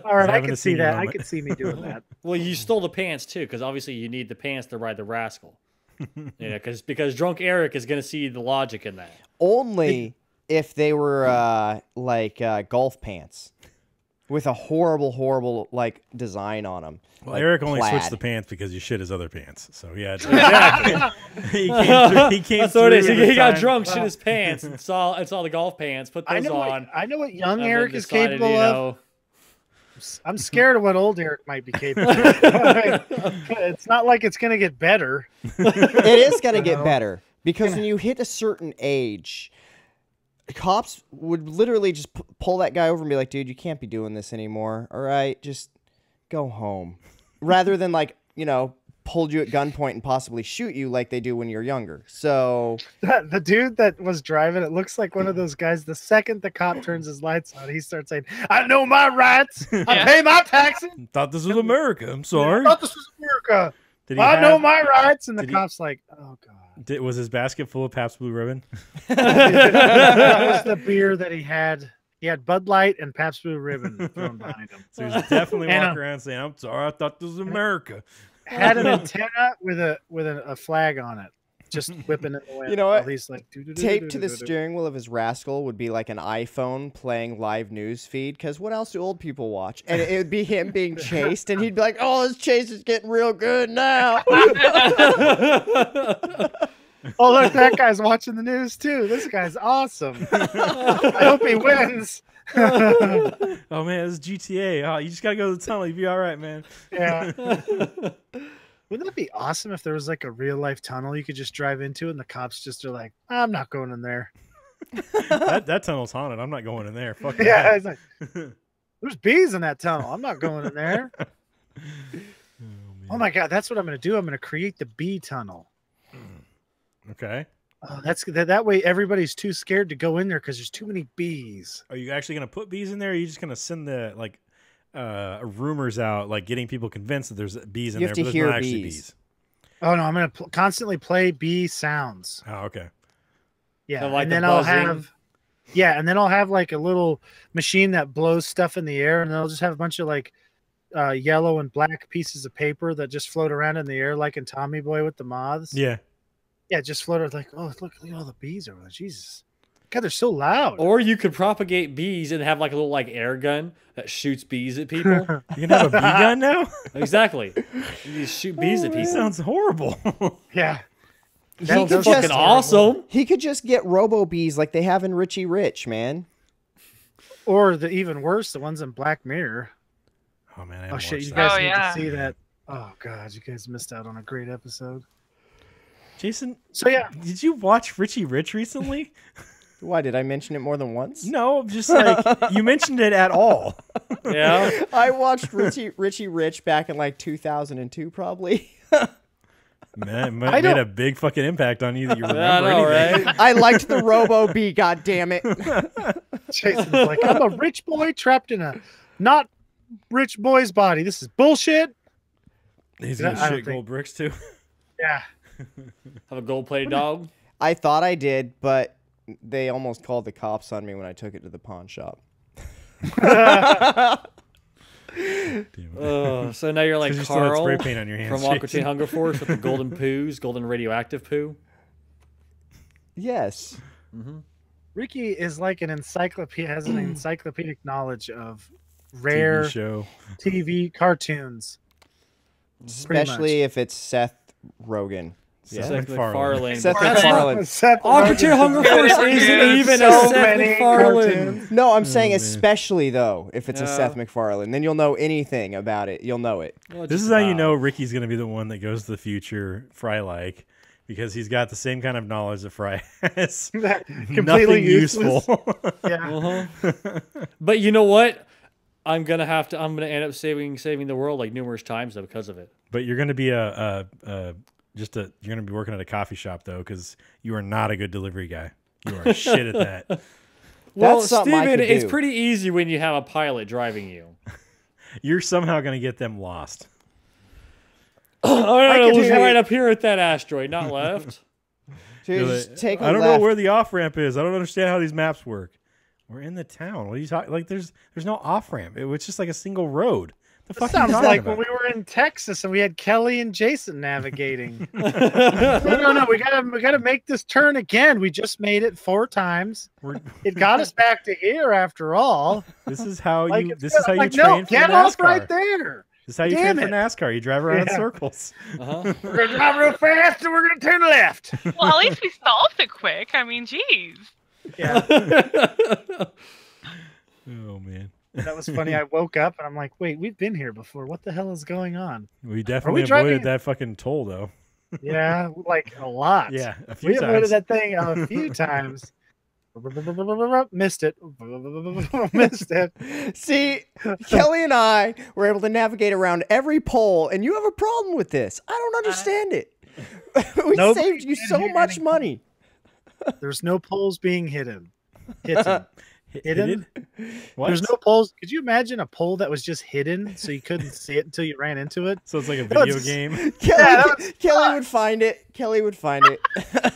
S4: All right, I
S3: having
S4: could
S3: a
S4: see
S3: senior
S4: that. I
S3: moment.
S4: could see me doing that.
S1: Well, you stole the pants too, because obviously you need the pants to ride the rascal. Yeah, because drunk Eric is gonna see the logic in that.
S2: Only if they were golf pants with a horrible like design on them.
S3: Well,
S2: like
S3: Eric only
S2: plaid.
S3: switched the pants because you shit his other pants. So he had
S1: Exactly.
S3: he came
S1: That's what it is.
S3: through
S1: He
S3: this
S1: got
S3: time.
S1: drunk, shit his pants, and saw the golf pants, put those on.
S4: I know what young
S1: and then
S4: Eric is
S1: decided,
S4: capable
S1: you
S4: of.
S1: know,
S4: I'm scared of what old Eric might be capable of. It's not like it's going to get better.
S2: It is going to get better because when you hit a certain age, cops would literally just pull that guy over and be like, dude, you can't be doing this anymore. All right, just go home. Rather than hold you at gunpoint and possibly shoot you like they do when you're younger. So
S4: The dude that was driving, it looks like one of those guys. The second the cop turns his lights on, he starts saying, I know my rights. I
S5: Yeah.
S4: pay my taxes.
S3: Thought this was America. I'm
S4: I
S3: sorry.
S4: thought this was America.
S3: Did he
S4: I know
S3: have-
S4: my rights. And the
S3: did he-
S4: cop's like, oh, God.
S3: was his basket full of Pabst Blue Ribbon?
S4: That was the beer that he had. He had Bud Light and Pabst Blue Ribbon thrown behind him.
S3: So he's definitely
S4: And,
S3: walking around saying, "I'm sorry, I thought this was America."
S4: Had an antenna with a flag on it, just whipping it away.
S2: You know what?
S4: While he's like
S2: taped to the steering wheel of his rascal would be like an iPhone playing live news feed. Because what else do old people watch? And it would be him being chased, and he'd be like, "Oh, this chase is getting real good now."
S4: Oh, look, that guy's watching the news too. This guy's awesome. I hope he wins.
S3: Oh man, this is GTA. Oh, you just gotta go to the tunnel. You'll be all right, man.
S4: Yeah. Wouldn't that be awesome if there was like a real life tunnel you could just drive into and the cops just are like, I'm not going in there.
S3: that tunnel's haunted. I'm not going in there. Fuck
S4: Yeah,
S3: that.
S4: it's like, there's bees in that tunnel. I'm not going in there. Oh my God, that's what I'm going to do. I'm going to create the bee tunnel.
S3: Okay.
S4: Oh, that way everybody's too scared to go in there because there's too many bees.
S3: Are you actually gonna put bees in there? Or are you just gonna send the rumors out, like getting people convinced that there's bees in
S2: You
S3: there,
S2: have to
S3: but there's
S2: hear
S3: not actually
S2: bees.
S3: bees?
S4: Oh no, I'm going to constantly play bee sounds.
S3: Oh, okay.
S4: Yeah,
S1: So, like,
S4: and
S1: the
S4: then I'll
S1: buzzing?
S4: have like a little machine that blows stuff in the air, and then I'll just have a bunch of like yellow and black pieces of paper that just float around in the air, like in Tommy Boy with the moths.
S3: Yeah.
S4: Yeah, just floated like, oh, look at all the bees over there. Jesus. God, they're so loud.
S1: Or you could propagate bees and have like a little air gun that shoots bees at people.
S3: You can have a bee gun now?
S1: Exactly. You just shoot bees at
S3: That
S1: people.
S3: sounds horrible.
S4: Yeah.
S1: Sounds
S2: could
S1: fucking
S2: just-
S1: awesome.
S2: He could just get robo bees like they have in Richie Rich, man.
S4: Or the even worse, the ones in Black Mirror.
S3: Oh man, I
S4: Oh
S3: haven't
S4: shit,
S3: watched
S4: you
S3: that.
S4: guys
S5: Oh,
S4: need
S5: yeah.
S4: to see that. Oh God, you guys missed out on a great episode.
S3: Jason,
S4: So yeah,
S3: did you watch Richie Rich recently?
S2: Why did I mention it more than once?
S3: No, just like you mentioned it at all.
S1: Yeah.
S2: I watched Richie Rich back in like 2002, probably.
S3: Man, it made a big fucking impact on you that you remember
S1: I know,
S3: anything.
S1: right?
S2: I liked the Robo Bee. God damn it!
S4: Jason's like, I'm a rich boy trapped in a not rich boy's body. This is bullshit.
S3: He's
S4: I
S3: gonna
S4: don't
S3: shit
S4: think-
S3: gold bricks too.
S4: Yeah.
S1: Have a gold-plated dog.
S2: I thought I did, but they almost called the cops on me when I took it to the pawn shop.
S1: So now you're like
S3: 'Cause you still had
S1: Carl
S3: spray paint on your hands,
S1: from Aqua Teen
S3: Jason.
S1: Hunger Force with the golden poos, golden radioactive poo.
S2: Yes.
S4: Ricky is like an encyclopedia, has an encyclopedic knowledge of rare
S3: TV show.
S4: TV cartoons.
S2: Especially if it's Seth Rogen.
S3: Seth
S1: Seth
S3: MacFarlane.
S1: MacFarlane.
S2: Seth
S1: That's not-
S2: MacFarlane.
S4: Seth
S1: Aqua Teen
S4: Rogen.
S1: Hunger Force isn't even
S4: So
S1: a Seth
S4: many
S1: MacFarlane.
S4: cartoons.
S2: No, I'm saying
S3: man.
S2: especially though, if it's a
S1: Yeah.
S2: Seth MacFarlane, then you'll know anything about it. You'll know it.
S1: Well,
S3: This
S1: just
S3: is how you
S1: about.
S3: know Ricky's gonna be the one that goes to the future, Fry like, because he's got the same kind of knowledge that Fry has.
S4: Completely
S3: Nothing
S4: useless.
S3: useful.
S4: Yeah.
S1: But you know what? I'm gonna end up saving the world like numerous times though because of it.
S3: But you're gonna be you're gonna be working at a coffee shop though, because you are not a good delivery guy. You are shit at that.
S1: Well,
S2: That's something I
S1: Steven,
S2: could
S1: it's
S2: do.
S1: pretty easy when you have a pilot driving you.
S3: You're somehow gonna get them lost.
S1: Oh no,
S2: can
S1: it was
S2: do-
S1: right up here at that asteroid, not left.
S2: So
S3: You're
S2: you
S3: like,
S2: just take a
S3: I don't know
S2: left.
S3: where the off ramp is. I don't understand how these maps work. We're in the town. What are you talking? Like, there's no off ramp. It's just like a single road. The fuck are you
S4: Sounds
S3: talking
S4: like
S3: about?
S4: when we were in Texas and we had Kelly and Jason navigating. No, we gotta make this turn again. We just made it 4 times.
S3: We're-
S4: It got us back to here after all.
S3: This is how
S4: Like,
S3: you.
S4: it's
S3: This is how you
S4: like,
S3: train
S4: no,
S3: for
S4: get
S3: NASCAR.
S4: off right there.
S3: This is how you
S4: Damn
S3: train for
S4: it.
S3: NASCAR. You drive around in
S4: Yeah.
S3: circles.
S1: Uh-huh.
S4: We're gonna drive real fast and we're gonna turn left.
S5: Well, at least we solved it quick. I mean, geez.
S4: Yeah,
S3: Oh man,
S4: that was funny. I woke up and I'm like, wait, we've been here before. What the hell is going on?
S3: we definitely
S4: driving-
S3: avoided that fucking toll though.
S4: Yeah, like a lot.
S3: Yeah, a few
S4: We avoided
S3: times.
S4: that thing a few times. Missed it. Missed it.
S2: See, Kelly and I were able to navigate around every pole, and you have a problem with this. I don't understand it. We
S4: Nobody
S2: saved you
S4: did
S2: so
S4: hear
S2: much
S4: anything.
S2: money.
S4: There's no poles being hidden. Hidden. Hidden?
S3: What?
S4: There's no poles. Could you imagine a pole that was just hidden so you couldn't see it until you ran into it?
S3: So it's like a
S4: No,
S3: video
S4: it's-
S3: game.
S2: Kelly would find it. Kelly would find it.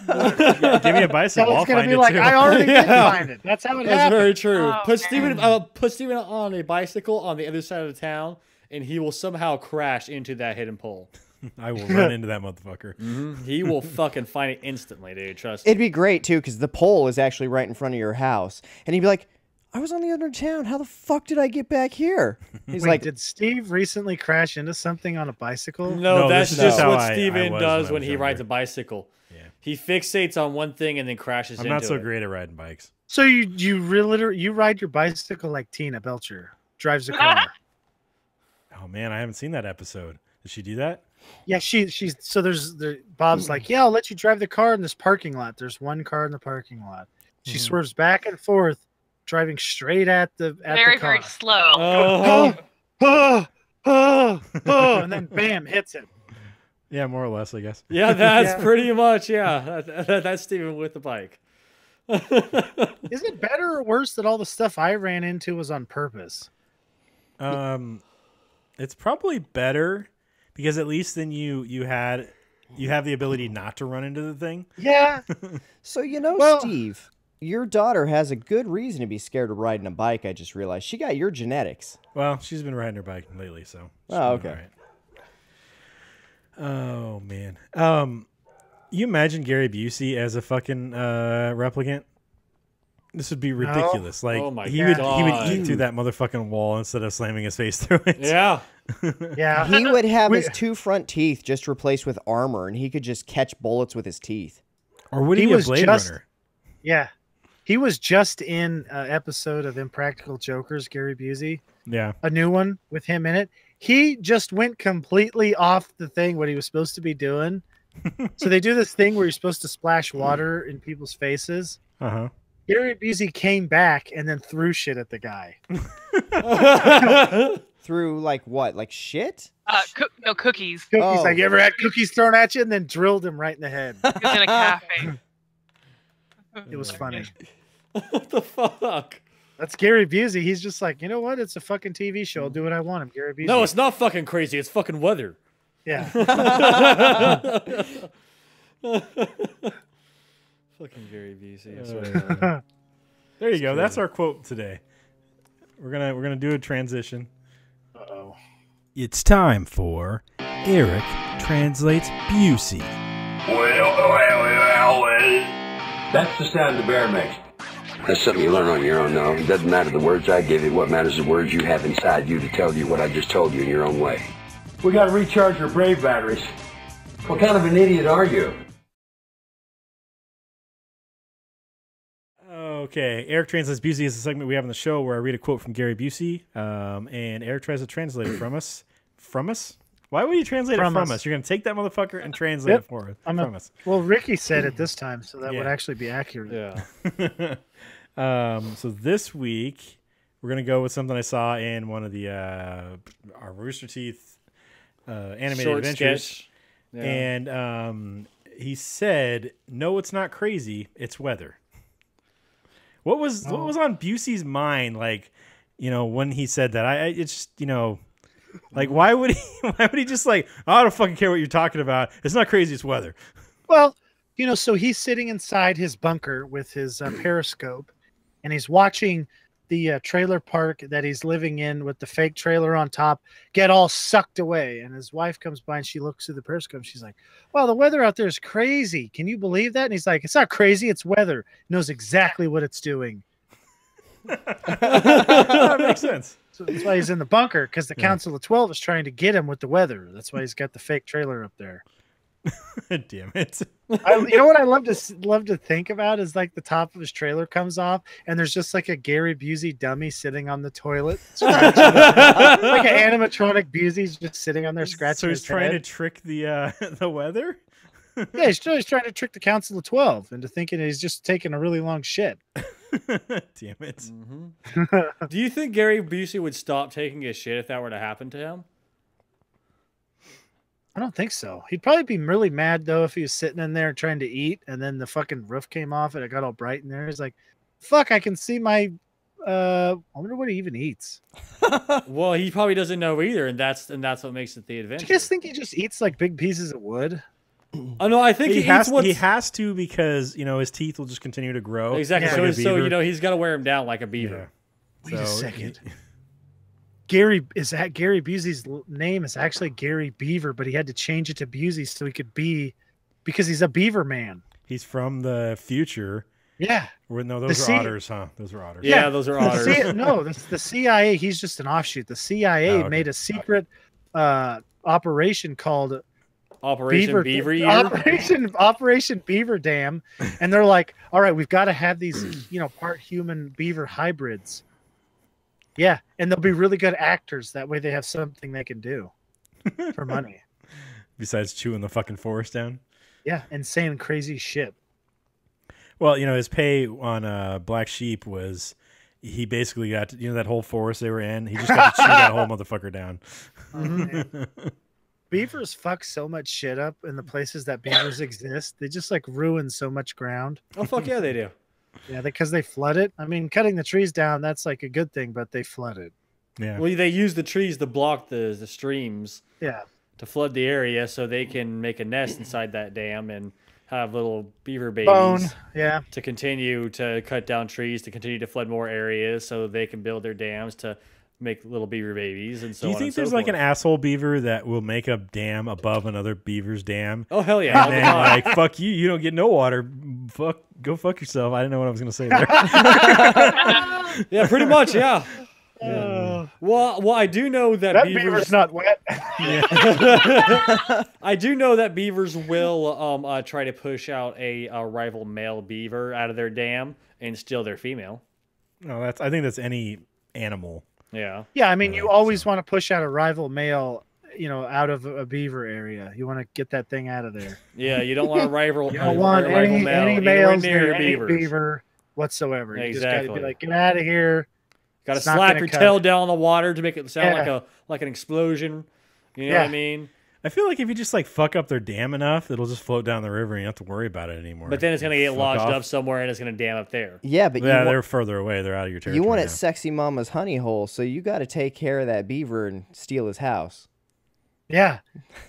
S3: Yeah, give me a bicycle.
S4: Kelly's
S3: I'll
S4: gonna
S3: find
S4: be
S3: it
S4: like,
S3: too.
S4: I already did
S1: Yeah.
S4: find it. That's how it
S1: That's
S4: happened.
S1: very true.
S5: Oh,
S1: Put
S5: man.
S1: Steven on a bicycle on the other side of the town, and he will somehow crash into that hidden pole.
S3: I will run into that motherfucker.
S1: He will fucking find it instantly, dude. Trust me.
S2: It'd be great too, because the pole is actually right in front of your house, and he'd be like, "I was on the other town. How the fuck did I get back here?" He's
S4: Wait,
S2: like,
S4: did Steve recently crash into something on a bicycle?
S1: No,
S3: No,
S1: that's
S3: this is
S1: just
S3: how
S1: what
S3: I
S1: Steven
S3: was
S1: does
S3: when I
S1: when
S3: was
S1: he rides a
S3: younger.
S1: bicycle.
S3: Yeah.
S1: He fixates on one thing and then crashes
S3: I'm
S1: into
S3: not so
S1: it.
S3: great at riding bikes.
S4: So you really you ride your bicycle like Tina Belcher drives a car.
S3: Oh man, I haven't seen that episode. Did she do that?
S4: Yeah, she's so Bob's like, yeah, I'll let you drive the car in this parking lot. There's one car in the parking lot. She
S3: Mhm.
S4: swerves back and forth, driving straight at the
S5: Very,
S4: the car.
S5: very slow.
S1: Oh,
S4: And then bam, hits it.
S3: Yeah, more or less, I guess.
S1: yeah, that's
S4: Yeah.
S1: pretty much, yeah. That's Steven with the bike.
S4: Is it better or worse that all the stuff I ran into was on purpose?
S3: It's probably better because at least then you have the ability not to run into the thing.
S4: Yeah.
S2: "So you know,
S4: Well-
S2: Steve, your daughter has a good reason to be scared of riding a bike. I just realized she got your genetics."
S3: Well, she's been riding her bike lately, so. she's
S2: Oh,
S3: doing
S2: okay.
S3: all right. Oh man. You imagine Gary Busey as a fucking replicant? This would be ridiculous. Like
S1: Oh my
S3: he would
S1: God.
S3: eat through that motherfucking wall instead of slamming his face through it.
S1: Yeah.
S4: Yeah.
S2: He would have
S4: We-
S2: his 2 front teeth just replaced with armor, and he could just catch bullets with his teeth.
S3: Or would he
S4: He
S3: be a
S4: was
S3: Blade
S4: just-
S3: Runner?
S4: Yeah. He was just in an episode of Impractical Jokers, Gary Busey,
S3: Yeah.
S4: a new one with him in it. he just went completely off the thing what he was supposed to be doing. So they do this thing where you're supposed to splash water in people's faces.
S3: Uh-huh.
S4: Gary Busey came back and then threw shit at the guy.
S2: Through like what? Like shit?
S5: No cookies.
S4: Cookies,
S2: Oh.
S4: like you ever had cookies thrown at you and then drilled him right in the head.
S5: He was in a cafe.
S4: It was funny.
S1: What the fuck?
S4: That's Gary Busey. He's just like, you know what? It's a fucking TV show. I'll do what I want. I'm Gary Busey.
S1: No, it's not fucking crazy. It's fucking weather.
S4: Yeah.
S1: Fucking Gary Busey. I swear.
S3: There you go. That's our quote today. We're gonna do a transition.
S4: Uh-oh.
S3: It's time for Eric Translates Busey.
S6: Well. That's the sound the bear makes. That's something you learn on your own, though. It doesn't matter the words I give you. What matters is the words you have inside you to tell you what I just told you in your own way. We gotta recharge your brave batteries. What kind of an idiot are you?
S3: Okay, Eric Translates Busey is a segment we have on the show where I read a quote from Gary Busey, and Eric tries to translate it from us. From us? Why would you translate it from us? You're going to take that motherfucker and translate it for us. From us.
S4: Well, Ricky said it this time, so that would actually be accurate.
S1: Yeah.
S3: So this week, we're going to go with something I saw in one of the our Rooster Teeth animated
S1: Short
S3: adventures.
S1: sketch. Yeah.
S3: And he said, "No, it's not crazy. It's weather." What was on Busey's mind, like, you know, when he said that? It's just, you know, like, why would he just like, oh, I don't fucking care what you're talking about. It's not crazy. It's weather.
S4: Well, you know, so he's sitting inside his bunker with his periscope, and he's watching the trailer park that he's living in with the fake trailer on top get all sucked away. And his wife comes by and she looks through the periscope. And she's like, "Wow, the weather out there is crazy. Can you believe that?" And he's like, "It's not crazy. It's weather. It knows exactly what it's doing."
S3: That makes sense.
S4: So that's why he's in the bunker, because the Council of 12 is trying to get him with the weather. That's why he's got the fake trailer up there.
S3: Damn it.
S4: You know what I love to think about is like the top of his trailer comes off and there's just like a Gary Busey dummy sitting on the toilet. Like an animatronic Busey's just sitting on there scratching
S3: So he's
S4: his
S3: trying
S4: head.
S3: to trick the weather?
S4: Yeah, he's trying to trick the Council of 12 into thinking he's just taking a really long shit.
S3: Damn it.
S1: Do you think Gary Busey would stop taking a shit if that were to happen to him?
S4: I don't think so. He'd probably be really mad though if he was sitting in there trying to eat and then the fucking roof came off and it got all bright in there. He's like, "Fuck, I can see my I wonder what he even eats."
S1: Well, he probably doesn't know either, and that's what makes it the
S4: Do
S1: adventure.
S4: you guys think he just eats like big pieces of wood?
S1: Oh no, I think
S3: He
S1: eats what's...
S3: has to, because, you know, his teeth will just continue to grow.
S1: Exactly.
S3: Like
S1: So,
S3: a
S1: so
S3: beaver.
S1: you know, he's got to wear him down like a beaver.
S3: Yeah.
S4: Wait a
S3: So,
S4: second. Gary Busey's name is actually Gary Beaver, but he had to change it to Busey so he could be, because he's a beaver man.
S3: He's from the future.
S4: Yeah.
S3: No, those are otters, huh? Those are otters.
S1: Yeah, those are otters.
S4: The CIA. He's just an offshoot. The CIA
S3: okay.
S4: made a secret operation called
S1: Operation Beaver Ear.
S4: Operation Beaver Dam, and they're like, "All right, we've got to have these, you know, part human beaver hybrids." Yeah, and they'll be really good actors. That way, they have something they can do for money.
S3: Besides chewing the fucking forest down.
S4: Yeah, and saying crazy shit.
S3: Well, you know, his pay on Black Sheep was, he basically got to, you know, that whole forest they were in. He just got to chew that whole motherfucker down.
S4: Beavers fuck so much shit up in the places that beavers exist. They just like ruin so much ground.
S1: Oh fuck yeah, they do.
S4: Yeah, because they flood it. I mean, cutting the trees down, that's like a good thing, but they flood it.
S3: Yeah.
S1: Well, they use the trees to block the streams
S4: Yeah.
S1: to flood the area, so they can make a nest inside that dam and have little beaver babies.
S4: Bone. Yeah.
S1: To continue to cut down trees, to continue to flood more areas, so they can build their dams to make little beaver babies, and so
S3: Do you
S1: on
S3: think
S1: and so
S3: there's like an
S1: forth.
S3: asshole beaver that will make a dam above another beaver's dam?
S1: Oh hell yeah! all
S3: And
S1: the
S3: then
S1: time.
S3: like, fuck you, you don't get no water. Go fuck yourself. I didn't know what I was gonna say there.
S1: Yeah, pretty much. Yeah. Well, I do know that
S4: beaver's not wet.
S1: I do know that beavers will try to push out a rival male beaver out of their dam and steal their female.
S3: No, I think that's any animal.
S1: Yeah.
S4: Yeah, I mean,
S3: Yeah,
S4: you always want to push out a rival male, out of a beaver area. You want to get that thing out of there.
S1: Yeah, you don't want to rival.
S4: You don't want
S1: rival
S4: any
S1: anywhere
S4: males
S1: near
S4: near
S1: your
S4: any
S1: beavers.
S4: beaver whatsoever. You just got to
S1: Exactly.
S4: be like, get out of here.
S1: Got to
S4: It's not
S1: slap
S4: gonna
S1: your
S4: cut.
S1: tail down on the water to make it sound
S4: Yeah.
S1: like an explosion. You know what I mean?
S3: I feel like if you just like fuck up their dam enough, it'll just float down the river and you don't have to worry about it anymore.
S1: But then it's gonna get
S3: Fuck
S1: lodged
S3: off.
S1: up somewhere and it's gonna dam up there.
S2: Yeah, but
S3: Yeah,
S2: you,
S3: they're further away. They're out of your territory.
S2: you want it
S3: now.
S2: sexy mama's honey hole, so you got to take care of that beaver and steal his house.
S4: Yeah,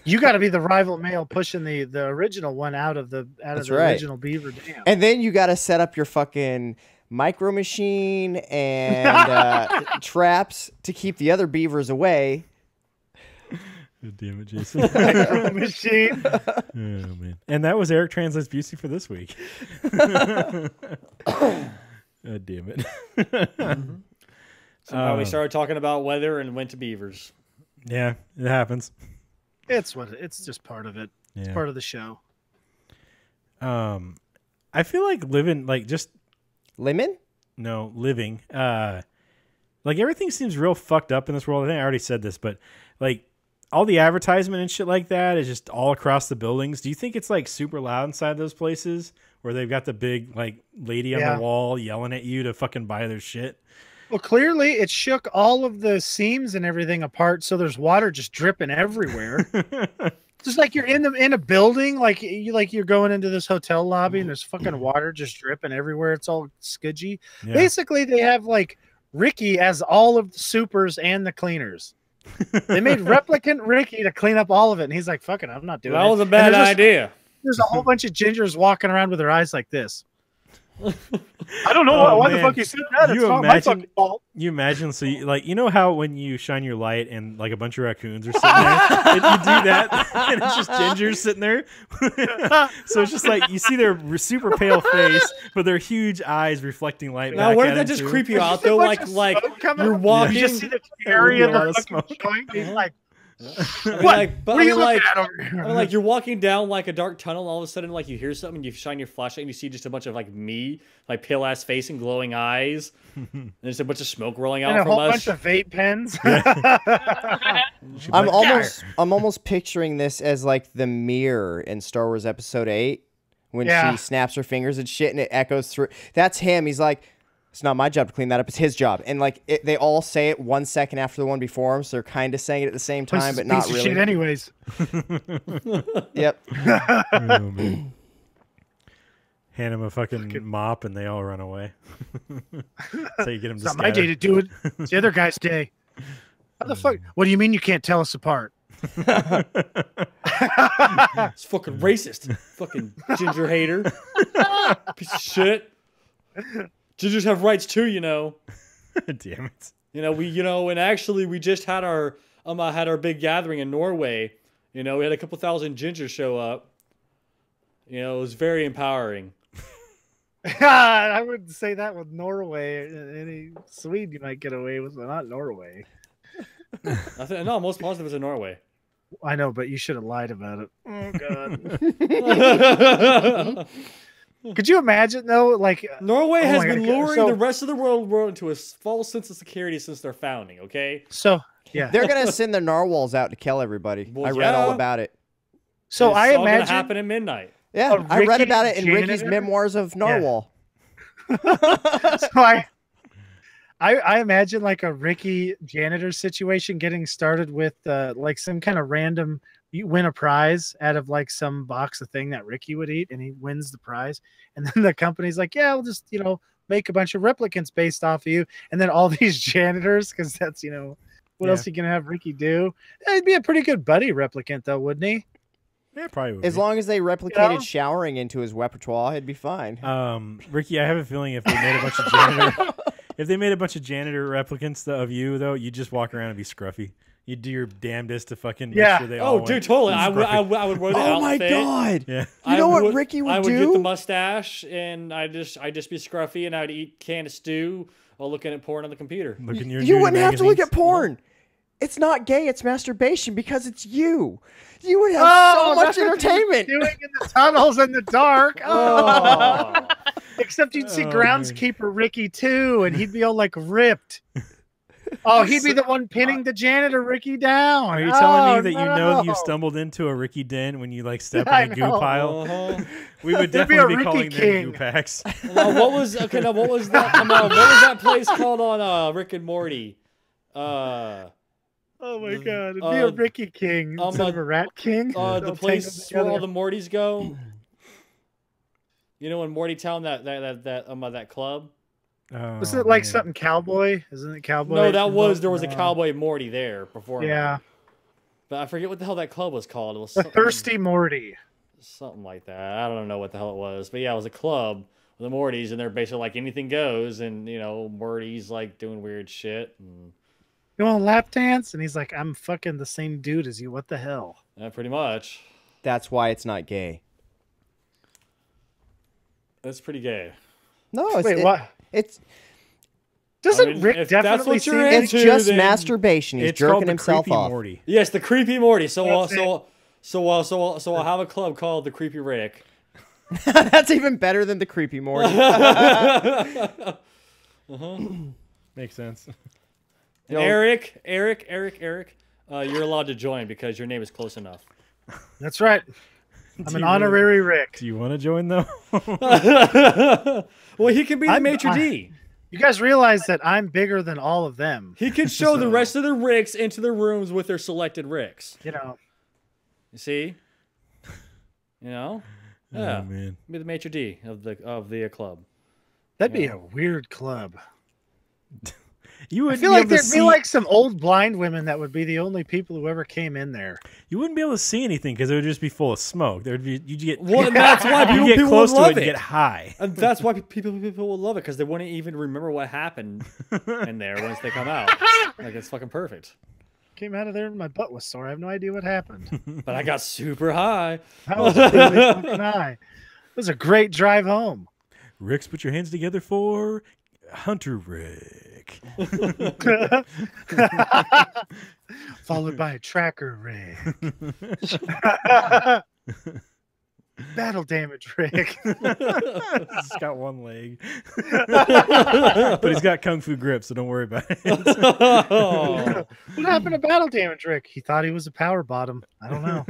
S4: you got to be the rival male pushing the original one out of the
S2: That's right.
S4: original beaver dam.
S2: And then you got to set up your fucking micro machine and traps to keep the other beavers away.
S3: God damn it, Jason.
S4: Machine.
S3: Oh, man. And that was Eric Translates Busey for this week. God damn it.
S1: So we started talking about weather and went to beavers.
S3: Yeah, it happens.
S4: It's just part of it. It's
S3: Yeah.
S4: part of the show.
S3: I feel like living like just
S2: Lemon?
S3: living. Like everything seems real fucked up in this world. I think I already said this, but like all the advertisement and shit like that is just all across the buildings. Do you think it's like super loud inside those places where they've got the big like lady on
S4: Yeah.
S3: the wall yelling at you to fucking buy their shit?
S4: Well, clearly it shook all of the seams and everything apart, so there's water just dripping everywhere. Just like you're in a building, like you're going into this hotel lobby and there's fucking water just dripping everywhere. It's all skidgy.
S3: Yeah.
S4: Basically, they have like Ricky as all of the supers and the cleaners. They made replicant Ricky to clean up all of it, and he's like, "Fuck it, I'm not doing it."
S1: That was a
S4: And
S1: bad
S4: there's
S1: idea.
S4: There's a whole bunch of gingers walking around with their eyes like this. I don't know
S3: Oh,
S4: why the
S3: man.
S4: fuck you said that. It's
S3: You
S4: not my
S3: imagine-
S4: fucking fault.
S3: You imagine, so you know how when you shine your light and like a bunch of raccoons are sitting there, and you do that, and it's just gingers sitting there. So it's just like you see their super pale face, but their huge eyes reflecting light.
S1: Now,
S3: back
S1: wouldn't
S3: at
S1: that
S3: him,
S1: just
S3: too.
S1: creep you out
S4: Just a
S1: though?
S4: bunch
S1: Like
S4: of
S1: like
S4: smoke coming
S1: you're
S4: up.
S1: walking.
S4: You just see the
S3: Yeah,
S4: area of
S3: a lot
S4: the
S3: of
S4: fucking
S3: smoke.
S4: joint. He's like,
S1: I mean,
S4: what?
S1: like, but
S4: What are
S1: I
S4: you
S1: mean,
S4: looking
S1: like,
S4: at over here?
S1: I mean, like you're walking down like a dark tunnel, and all of a sudden, like you hear something, you shine your flashlight, and you see just a bunch of like me, like pale ass face and glowing eyes, and there's a bunch of smoke rolling out
S4: And a
S1: from
S4: whole
S1: us.
S4: bunch of vape pens.
S2: I'm almost picturing this as like the mirror in Star Wars Episode 8 when
S4: Yeah.
S2: she snaps her fingers and shit and it echoes through. That's him. He's like, it's not my job to clean that up. It's his job. And like they all say it 1 second after the one before him, so they're kind of saying it at the same
S4: This
S2: time,
S4: is
S2: but
S4: a
S2: not
S4: piece of
S2: really.
S4: shit anyways.
S2: Yep.
S3: Oh, man. Hand him a fucking mop, and they all run away. So you get him
S4: It's
S3: to
S4: not my day to do it. It's the other guy's day. How the fuck? What do you mean you can't tell us apart?
S1: It's fucking racist, fucking ginger hater, piece of shit. Gingers have rights too, you know.
S3: Damn it.
S1: And actually we just had our big gathering in Norway. We had a couple thousand gingers show up. It was very empowering.
S4: I wouldn't say that with Norway. Any Swede you might get away with, but not Norway.
S1: No, most positive is in Norway.
S4: I know, but you should have lied about it. Oh God. Could you imagine though? Like
S1: Norway
S4: Oh
S1: has
S4: my
S1: been
S4: God,
S1: luring
S4: so-
S1: the rest of the world into a false sense of security since their founding. Okay.
S4: so, yeah.
S2: They're going to send their narwhals out to kill everybody.
S1: Well,
S2: I read all
S1: yeah.
S2: about it.
S4: So
S1: It's
S4: I
S1: all gonna
S4: imagine.
S1: happen at midnight.
S2: Yeah,
S4: A
S2: I read
S4: Ricky
S2: about it in Ricky's
S4: janitor?
S2: Memoirs of Narwhal.
S4: So I imagine like a Ricky janitor situation getting started with like some kind of random. You win a prize out of like some box of thing that Ricky would eat, and he wins the prize. And then the company's like, "Yeah, we'll just make a bunch of replicants based off of you." And then all these janitors, because that's what else you can have Ricky do? He'd be a pretty good buddy replicant, though, wouldn't he?
S3: Yeah, probably would
S2: As
S3: be.
S2: long as they replicated
S4: know?
S2: showering into his repertoire, he'd be fine.
S3: Ricky, I have a feeling if they made a bunch of janitor, if they made a bunch of janitor replicants of you, though, you'd just walk around and be scruffy. You'd do your damnedest to fucking make
S4: Yeah.
S3: sure they all
S1: Oh, dude,
S3: went
S1: totally. I
S3: scruffy.
S1: would wear the
S2: Oh my
S1: outfit.
S2: god!
S3: Yeah.
S2: You know what Ricky would
S1: I would
S2: do?
S1: get the mustache, and I'd just be scruffy, and I'd eat can of stew while looking at porn on the computer.
S3: Looking your
S2: You
S3: nudie
S2: wouldn't have to look
S3: magazines.
S2: at porn. It's not gay. It's masturbation because it's you. You would have so
S4: Oh,
S2: much
S4: that's what he was
S2: entertainment.
S4: doing in the tunnels in the dark.
S1: Oh.
S4: Except you'd see
S3: Oh,
S4: groundskeeper Ricky too, and he'd be all like ripped. Oh, he'd be the one pinning the janitor Ricky down.
S3: Are you telling me
S4: Oh,
S3: that you know that you
S4: no.
S3: stumbled into a Ricky den when you like step
S4: I
S3: in a goo
S4: know.
S3: pile?
S1: Uh-huh.
S3: We would
S4: There'd be
S3: definitely
S4: a
S3: be calling
S4: Ricky
S3: them
S4: King.
S3: goo packs.
S1: Now, what was that? What was that place called on Rick and Morty?
S4: Oh my god, it'd be
S1: uh,
S4: a Ricky King instead of a Rat King.
S1: the
S4: All
S1: place
S4: tangled
S1: where all
S4: together.
S1: the Mortys go. You know, in Morty Town, that club.
S3: Oh,
S4: Wasn't it like
S3: man.
S4: something cowboy? Isn't it cowboy?
S1: No, there was
S4: No.
S1: a cowboy Morty there before.
S4: Yeah,
S1: But I forget what the hell that club was called. It was
S4: the
S1: something,
S4: Thirsty Morty.
S1: something like that. I don't know what the hell it was, but yeah, it was a club with the Mortys, and they're basically like anything goes, and you know, Morty's like doing weird shit, and
S4: You want a lap dance? And he's like, I'm fucking the same dude as you. What the hell?
S1: pretty much.
S2: That's why it's not gay.
S1: That's pretty gay.
S2: No,
S4: Wait, what?
S2: It's
S4: Doesn't
S1: I mean,
S4: Rick
S1: if that's
S4: definitely
S1: what
S4: see
S1: you're
S4: me?
S2: it's
S1: into,
S2: just
S1: then-
S2: masturbation. He's
S3: It's called
S2: jerking
S3: the
S2: himself
S3: creepy
S2: off.
S3: Morty.
S1: Yes, the creepy Morty. So
S4: That's it.
S1: I'll have a club called the Creepy Rick.
S2: That's even better than the creepy Morty.
S3: Makes sense.
S1: And Erik, you're allowed to join because your name is close enough.
S4: That's right. I'm an honorary Rick.
S3: Do you want to join though?
S1: Well, he can be the
S4: I'm-
S1: maitre d'.
S4: You guys realize that I'm bigger than all of them.
S1: He can show the
S4: So-
S1: rest of the Ricks into the rooms with their selected Ricks.
S4: You know,
S1: You see? You know? Yeah.
S3: Oh man.
S1: Be the maitre d' of the club.
S4: that'd be a weird club.
S3: You
S4: I
S3: would
S4: feel like
S3: able to
S4: there'd
S3: see,
S4: be like some old blind women that would be the only people who ever came in there.
S3: you wouldn't be able to see anything because it would just be full of smoke. There would be you'd get
S1: Well, and that's why
S3: you
S1: people,
S3: get
S1: people
S3: close
S1: would
S3: to
S1: love
S3: it and get high.
S1: And that's why people will love it because they wouldn't even remember what happened in there once they come out. Like it's fucking perfect.
S4: Came out of there and my butt was sore. I have no idea what happened.
S1: But I got super high.
S4: I was really fucking high. It was a great drive home.
S3: Ricks, put your hands together for Hunter Rick.
S4: Followed by a tracker Rick. Battle damage Rick.
S3: He's got one leg, but he's got kung fu grip, so don't worry about it.
S1: Oh.
S4: What happened to battle damage Rick? He thought he was a power bottom. I don't know.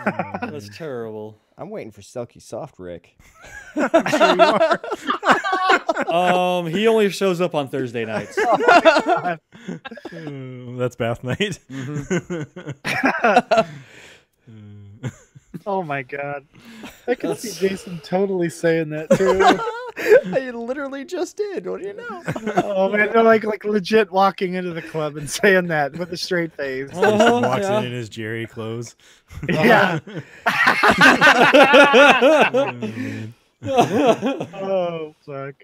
S1: Oh. That's terrible.
S2: I'm waiting for Silky Soft Rick.
S1: He only shows up on Thursday nights.
S3: That's bath night.
S4: Oh my god. I can see Jason totally saying that too.
S2: I literally just did. What do you know?
S4: Oh man, they're like legit walking into the club and saying that with a straight face.
S3: Walks
S1: Yeah.
S3: in his Jerry clothes.
S4: Yeah.
S3: Oh, man.
S4: Oh fuck.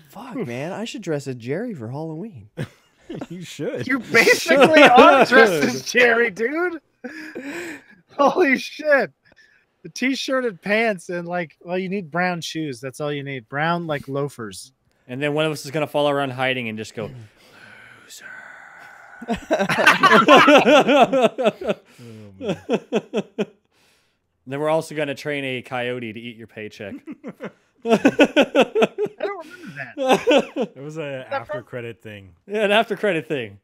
S2: Fuck, man. I should dress as Jerry for Halloween.
S3: You should.
S4: You basically are dressed as Jerry, dude. Holy shit. The t-shirt and pants and well, you need brown shoes. That's all you need. Brown loafers.
S1: And then one of us is gonna follow around hiding and just go, loser. Then we're also gonna train a coyote to eat your paycheck.
S4: I don't remember that.
S3: It was an after credit thing.
S1: Yeah, an after credit thing.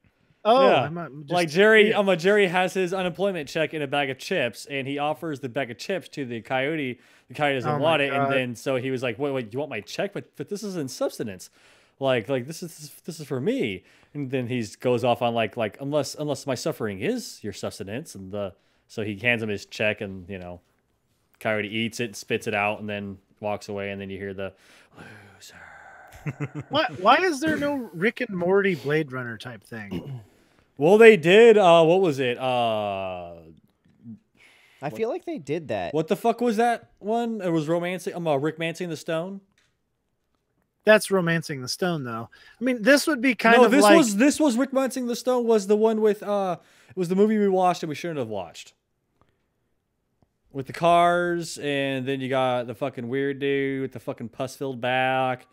S4: Oh,
S1: Yeah.
S4: I'm just,
S1: Like Jerry, Jerry has his unemployment check in a bag of chips, and he offers the bag of chips to the coyote. The coyote doesn't
S4: Oh my
S1: want it,
S4: God.
S1: and then so he was like, "Wait, you want my check? But this is in substance. Like this is for me." And then he goes off on like unless my suffering is your sustenance, and so he hands him his check, and coyote eats it, spits it out, and then walks away, and then you hear the loser.
S4: Why is there no Rick and Morty Blade Runner type thing?
S1: Well, they did. What was it?
S2: I feel like they did that.
S1: What the fuck was that one? It was romancing. Rick Mancing the Stone.
S4: That's Romancing the Stone, though. I mean, this would be kind
S1: No,
S4: of
S1: this
S4: like
S1: was Rick Mancing the Stone. Was the one with it was the movie we watched and we shouldn't have watched. With the cars, and then you got the fucking weird dude with the fucking pus-filled back,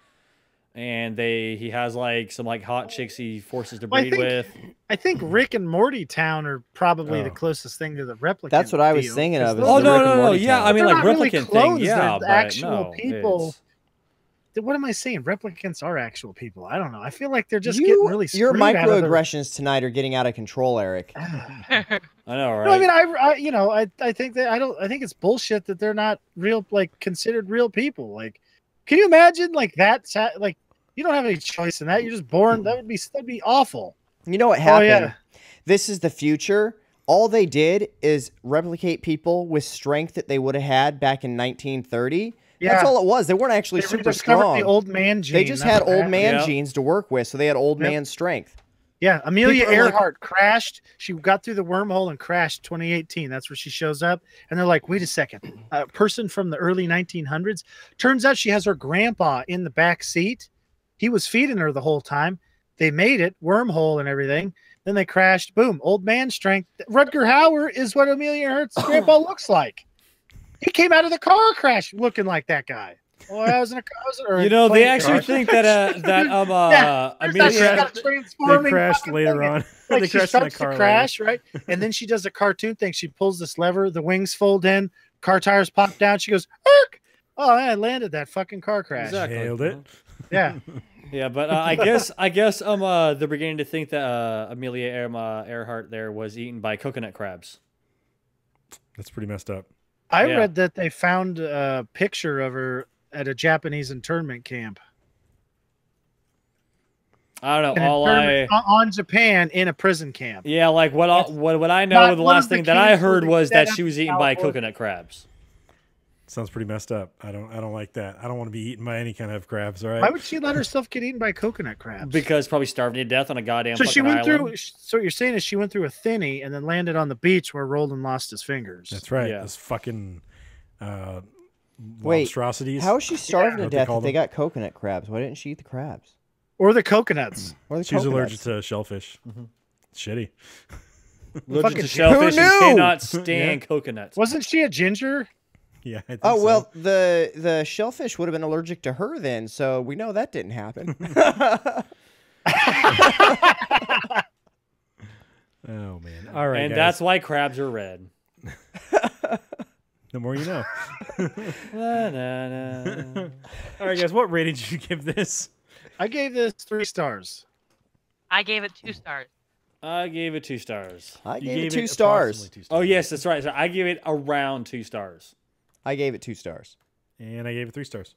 S1: and he has some hot chicks he forces to
S4: Well,
S1: breed with.
S4: I think Rick and Morty Town are probably the
S3: Oh.
S4: closest thing to the replicant.
S2: That's what I was
S4: deal,
S2: thinking of,
S4: 'cause
S2: is
S1: Oh
S4: those
S2: the
S1: no
S2: Rick
S1: no
S2: and
S1: no
S2: Morty
S1: yeah
S2: town.
S1: I mean
S4: They're
S1: like
S4: not really
S1: replicant
S4: clones,
S1: thing yeah
S4: they're
S1: but
S4: actual
S1: no,
S4: people.
S1: it's-
S4: what am I saying? Replicants are actual people. I don't know. I feel like they're just getting really
S2: Your
S4: screwed out of their-
S2: microaggressions tonight are getting out of control, Eric.
S1: I know, right?
S4: No, I mean, I think that I think it's bullshit that they're not real, like considered real people. Like, can you imagine like that? Like, you don't have any choice in that. You're just born. That'd be awful.
S2: You know what happened? This is the future. All they did is replicate people with strength that they would have had back in 1930.
S4: Yeah.
S2: That's all it was. They weren't actually
S4: They
S2: super
S4: rediscovered
S2: strong.
S4: the old man gene.
S2: They just
S4: That's
S2: had
S4: what
S2: old
S4: happened.
S2: man
S1: Yep.
S2: genes to work with, so they had old man strength.
S4: Yeah, Amelia
S2: People are like-
S4: Earhart crashed. She got through the wormhole and crashed 2018. That's where she shows up. And they're like, wait a second. A person from the early 1900s. Turns out she has her grandpa in the back seat. He was feeding her the whole time. They made it, wormhole and everything. Then they crashed. Boom, old man strength. Rutger Hauer is what Amelia Earhart's grandpa looks like. He came out of the car crash looking like that guy. Oh, I was in a car.
S1: You know, they actually think that Amelia.
S3: They crashed later on.
S4: Like
S3: They
S4: she
S3: crashed in a
S4: starts
S3: car
S4: to crash, right? And then she does a cartoon thing. She pulls this lever, the wings fold in, car tires pop down. She goes, "Erk!" Oh, I landed that fucking car crash.
S1: Exactly.
S3: Nailed it.
S4: Yeah.
S1: Yeah, but I guess they're beginning to think that Amelia Earhart there was eaten by coconut crabs.
S3: That's pretty messed up.
S4: I
S1: Yeah.
S4: read that they found a picture of her at a Japanese internment camp.
S1: I don't
S4: An
S1: know.
S4: internment on Japan in a prison camp.
S1: Yeah, like what I know,
S4: Not
S1: the
S4: one
S1: last
S4: of the
S1: thing that I
S4: camps
S1: heard
S4: where they
S1: was
S4: set
S1: that
S4: up
S1: she was
S4: in
S1: eaten by
S4: California.
S1: coconut crabs.
S3: Sounds pretty messed up. I don't like that. I don't want to be eaten by any kind of crabs. All right.
S4: Why would she let herself get eaten by coconut crabs?
S1: Because probably starving to death on a goddamn
S4: so
S1: fucking
S4: she went
S1: island.
S4: through. So what you're saying is she went through a thinny and then landed on the beach where Roland lost his fingers.
S3: That's right.
S1: Yeah.
S3: Those fucking
S2: Wait,
S3: monstrosities.
S2: How is she starving
S3: What
S2: to
S3: they
S2: death
S3: call
S2: if they
S3: them.
S2: got coconut crabs? Why didn't she eat the crabs?
S4: Or the coconuts.
S2: Or the
S3: She's allergic
S2: coconuts?
S3: to shellfish. Shitty.
S1: Allergic
S4: Fucking
S1: to shellfish
S2: Who
S1: and
S2: knew?
S1: cannot stand coconuts.
S4: Wasn't she a ginger?
S3: Yeah. I think
S2: Oh
S3: so.
S2: well, the shellfish would have been allergic to her then, so we know that didn't happen.
S3: Oh man. All right.
S1: And
S3: guys.
S1: that's why crabs are red.
S3: the more you know.
S1: Na, na, na.
S3: All right, guys. What rating did you give this?
S4: I gave this 3 stars.
S5: I gave it 2 stars.
S1: I gave it 2 stars.
S2: I
S3: You
S2: gave it
S3: gave
S2: 2 stars.
S3: approximately 2
S1: Oh yes, that's right. So I gave it around 2 stars.
S2: I gave it 2 stars.
S3: And I gave it 3 stars.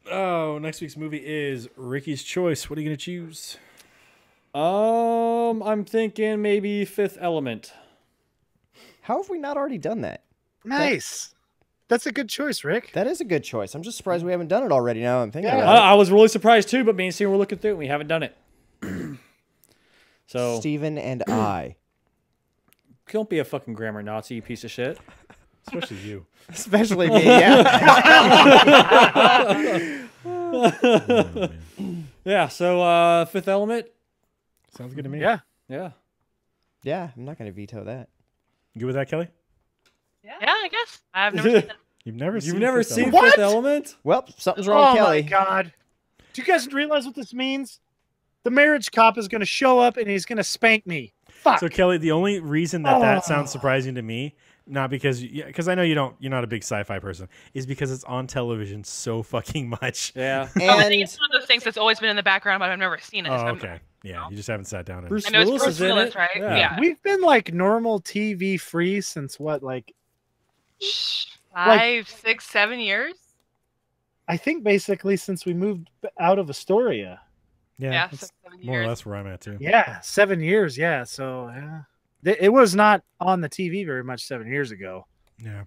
S3: Oh, next week's movie is Ricky's Choice. What are you gonna choose?
S1: I'm thinking maybe Fifth Element.
S2: How have we not already done that?
S4: Nice. That's a good choice, Rick.
S2: That is a good choice. I'm just surprised we haven't done it already. Now I'm thinking
S4: Yeah.
S2: about
S1: I was really surprised too, but me and Steve were looking through it and we haven't done it.
S2: it.
S1: So
S2: Steven and I,
S1: don't be a fucking grammar Nazi, you piece of shit.
S3: Especially you.
S2: especially me. Yeah.
S3: Oh, man.
S1: Yeah, so Fifth Element.
S3: Sounds good to me.
S4: Yeah.
S1: Yeah.
S2: Yeah. I'm not going to veto that.
S3: You good with that, Kelly?
S5: Yeah, I guess. I've never seen it.
S3: You've never
S1: You've
S3: seen
S1: never
S3: Fifth
S1: seen
S3: Element?
S4: What?
S1: Fifth Element?
S2: Well, something's wrong,
S4: Oh
S2: Kelly.
S4: my god. Do you guys realize what this means? The marriage cop is going to show up and he's going to spank me. Fuck.
S3: So Kelly, the only reason that
S4: Oh.
S3: sounds surprising to me, not because I know you're not a big sci-fi person, is because it's on television so fucking much.
S1: Yeah.
S5: I think
S2: And
S5: it's one of those things that's always been in the background, but I've never seen it. so
S3: Oh,
S5: I'm-
S3: okay. Yeah, you just haven't sat down and
S1: Bruce
S5: I know it's
S1: Willis
S5: Bruce
S1: is in
S5: Willis,
S1: it.
S5: right? Yeah.
S4: We've been like normal TV free since what, like
S5: 5, 6, 7 years.
S4: I think basically since we moved out of Astoria.
S5: Yeah,
S3: that's
S5: 7
S3: more or
S5: years.
S3: less where I'm at too.
S4: Yeah, 7 years. Yeah, so it was not on the TV very much 7 years ago.
S3: Yeah.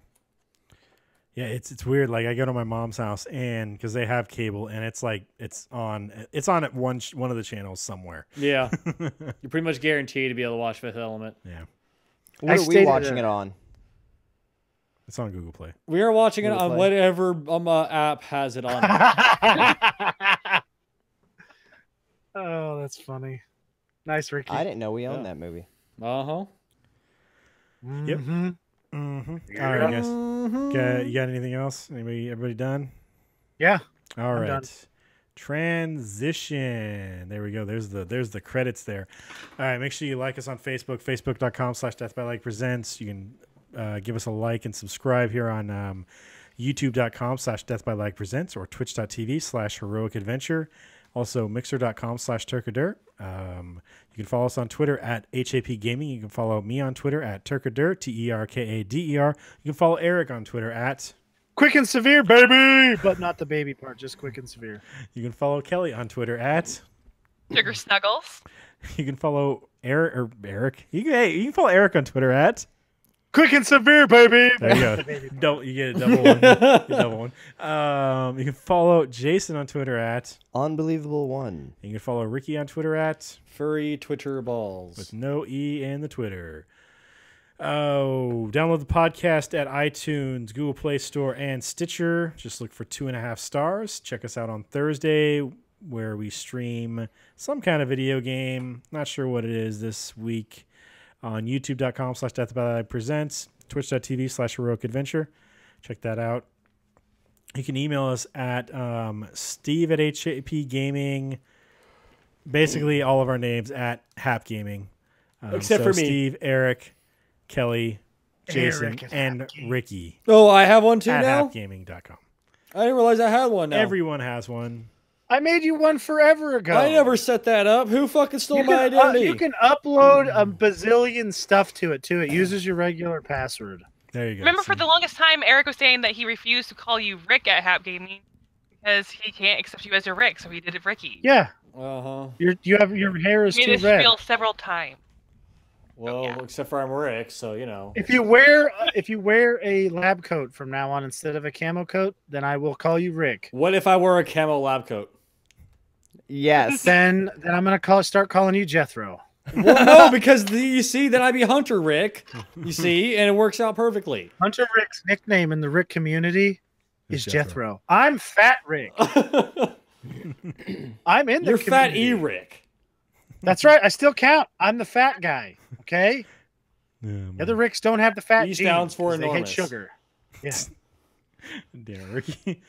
S3: Yeah, it's weird. Like I go to my mom's house and because they have cable and it's like it's on at one of the channels somewhere.
S1: Yeah. You're pretty much guaranteed to be able to watch Fifth Element.
S3: Yeah,
S2: what
S4: I
S2: are we
S4: stayed at
S2: watching
S4: a-
S2: it on?
S3: it's on Google Play.
S1: We are watching it
S2: Google
S1: on
S2: Play.
S1: whatever app has it on.
S4: Oh, that's funny. Nice, Ricky.
S2: I didn't know we owned
S1: Yeah.
S2: that movie.
S1: Uh-huh.
S3: Yep.
S4: Mhm.
S3: Mm-hmm. All right, guys. You got anything else? Everybody done?
S4: Yeah.
S3: All right.
S4: done.
S3: Transition. There we go. There's the credits there. All right. Make sure you like us on Facebook, facebook.com/deathbylikepresents. You can give us a like and subscribe here on youtube.com/deathbylag presents or twitch.tv/heroicadventure. Also, mixer.com/turkadur. You can follow us on Twitter at HAP Gaming. You can follow me on Twitter at Turkadur, TERKADER. You can follow Erik on Twitter at
S4: Quick and severe, baby, but not the baby part, just quick and severe.
S3: You can follow Kelly on Twitter at
S5: Sugar Snuggles.
S3: You can follow Erik. You can follow Erik on Twitter at
S4: Quick and severe, baby.
S3: There you go. You get a double one. You get a double one. You can follow Jason on Twitter at
S2: Unbelievable one.
S3: You can follow Ricky on Twitter at
S1: Furry Twitcher balls.
S3: with no E in the Twitter. Oh, download the podcast at iTunes, Google Play Store, and Stitcher. Just look for 2.5 stars. Check us out on Thursday, where we stream some kind of video game. Not sure what it is this week. On youtube.com/deathbypresents, twitch.tv/heroicadventure. Check that out. You can email us at steve@hapgaming. Basically, all of our names at hapgaming.
S1: Except for me.
S3: Steve, Erik, Kelly, Jason,
S4: Erik at
S3: and
S4: Hapgaming.
S3: Ricky
S1: Oh, I have one too
S3: at
S1: now?
S3: hapgaming.com.
S1: I didn't realize I had one now.
S3: Everyone has one.
S4: I made you one forever ago.
S1: I never set that up. Who fucking stole my identity?
S4: You can upload a bazillion stuff to it, too. It uses your regular password.
S3: There you go.
S5: Remember, for
S3: See?
S5: the longest time, Erik was saying that he refused to call you Rick at Hap Gaming because he can't accept you as a Rick, so he did it Ricky.
S4: Yeah.
S1: Uh-huh.
S4: Your hair is
S5: He made
S4: too
S5: this
S4: red.
S5: spiel several times.
S1: Well,
S5: yeah.
S1: except for I'm Rick, so, you know.
S4: If you wear a lab coat from now on instead of a camo coat, then I will call you Rick.
S1: What if I wear a camo lab coat?
S2: Yes.
S4: Then I'm gonna start calling you Jethro.
S1: Well, no, because you see, then I'd be Hunter Rick. You see, and it works out perfectly.
S4: Hunter Rick's nickname in the Rick community is
S3: Is
S4: Jethro. I'm Fat Rick. I'm in the
S1: You're Fat
S4: community.
S1: E Rick.
S4: That's right. I still count. I'm the fat guy. Okay.
S3: Oh,
S4: The other Ricks don't have the fat
S1: E
S4: genes.
S1: stands for
S4: 'cause they hate
S1: enormous.
S4: sugar. Yeah.
S3: Damn, Ricky.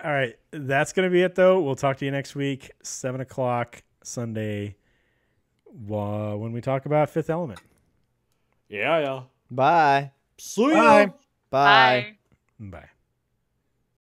S3: All right. That's going to be it, though. We'll talk to you next week, 7 o'clock Sunday, when we talk about Fifth Element.
S1: Yeah.
S2: Bye.
S1: See ya.
S4: Bye.
S2: Bye.
S5: Bye.
S3: Bye.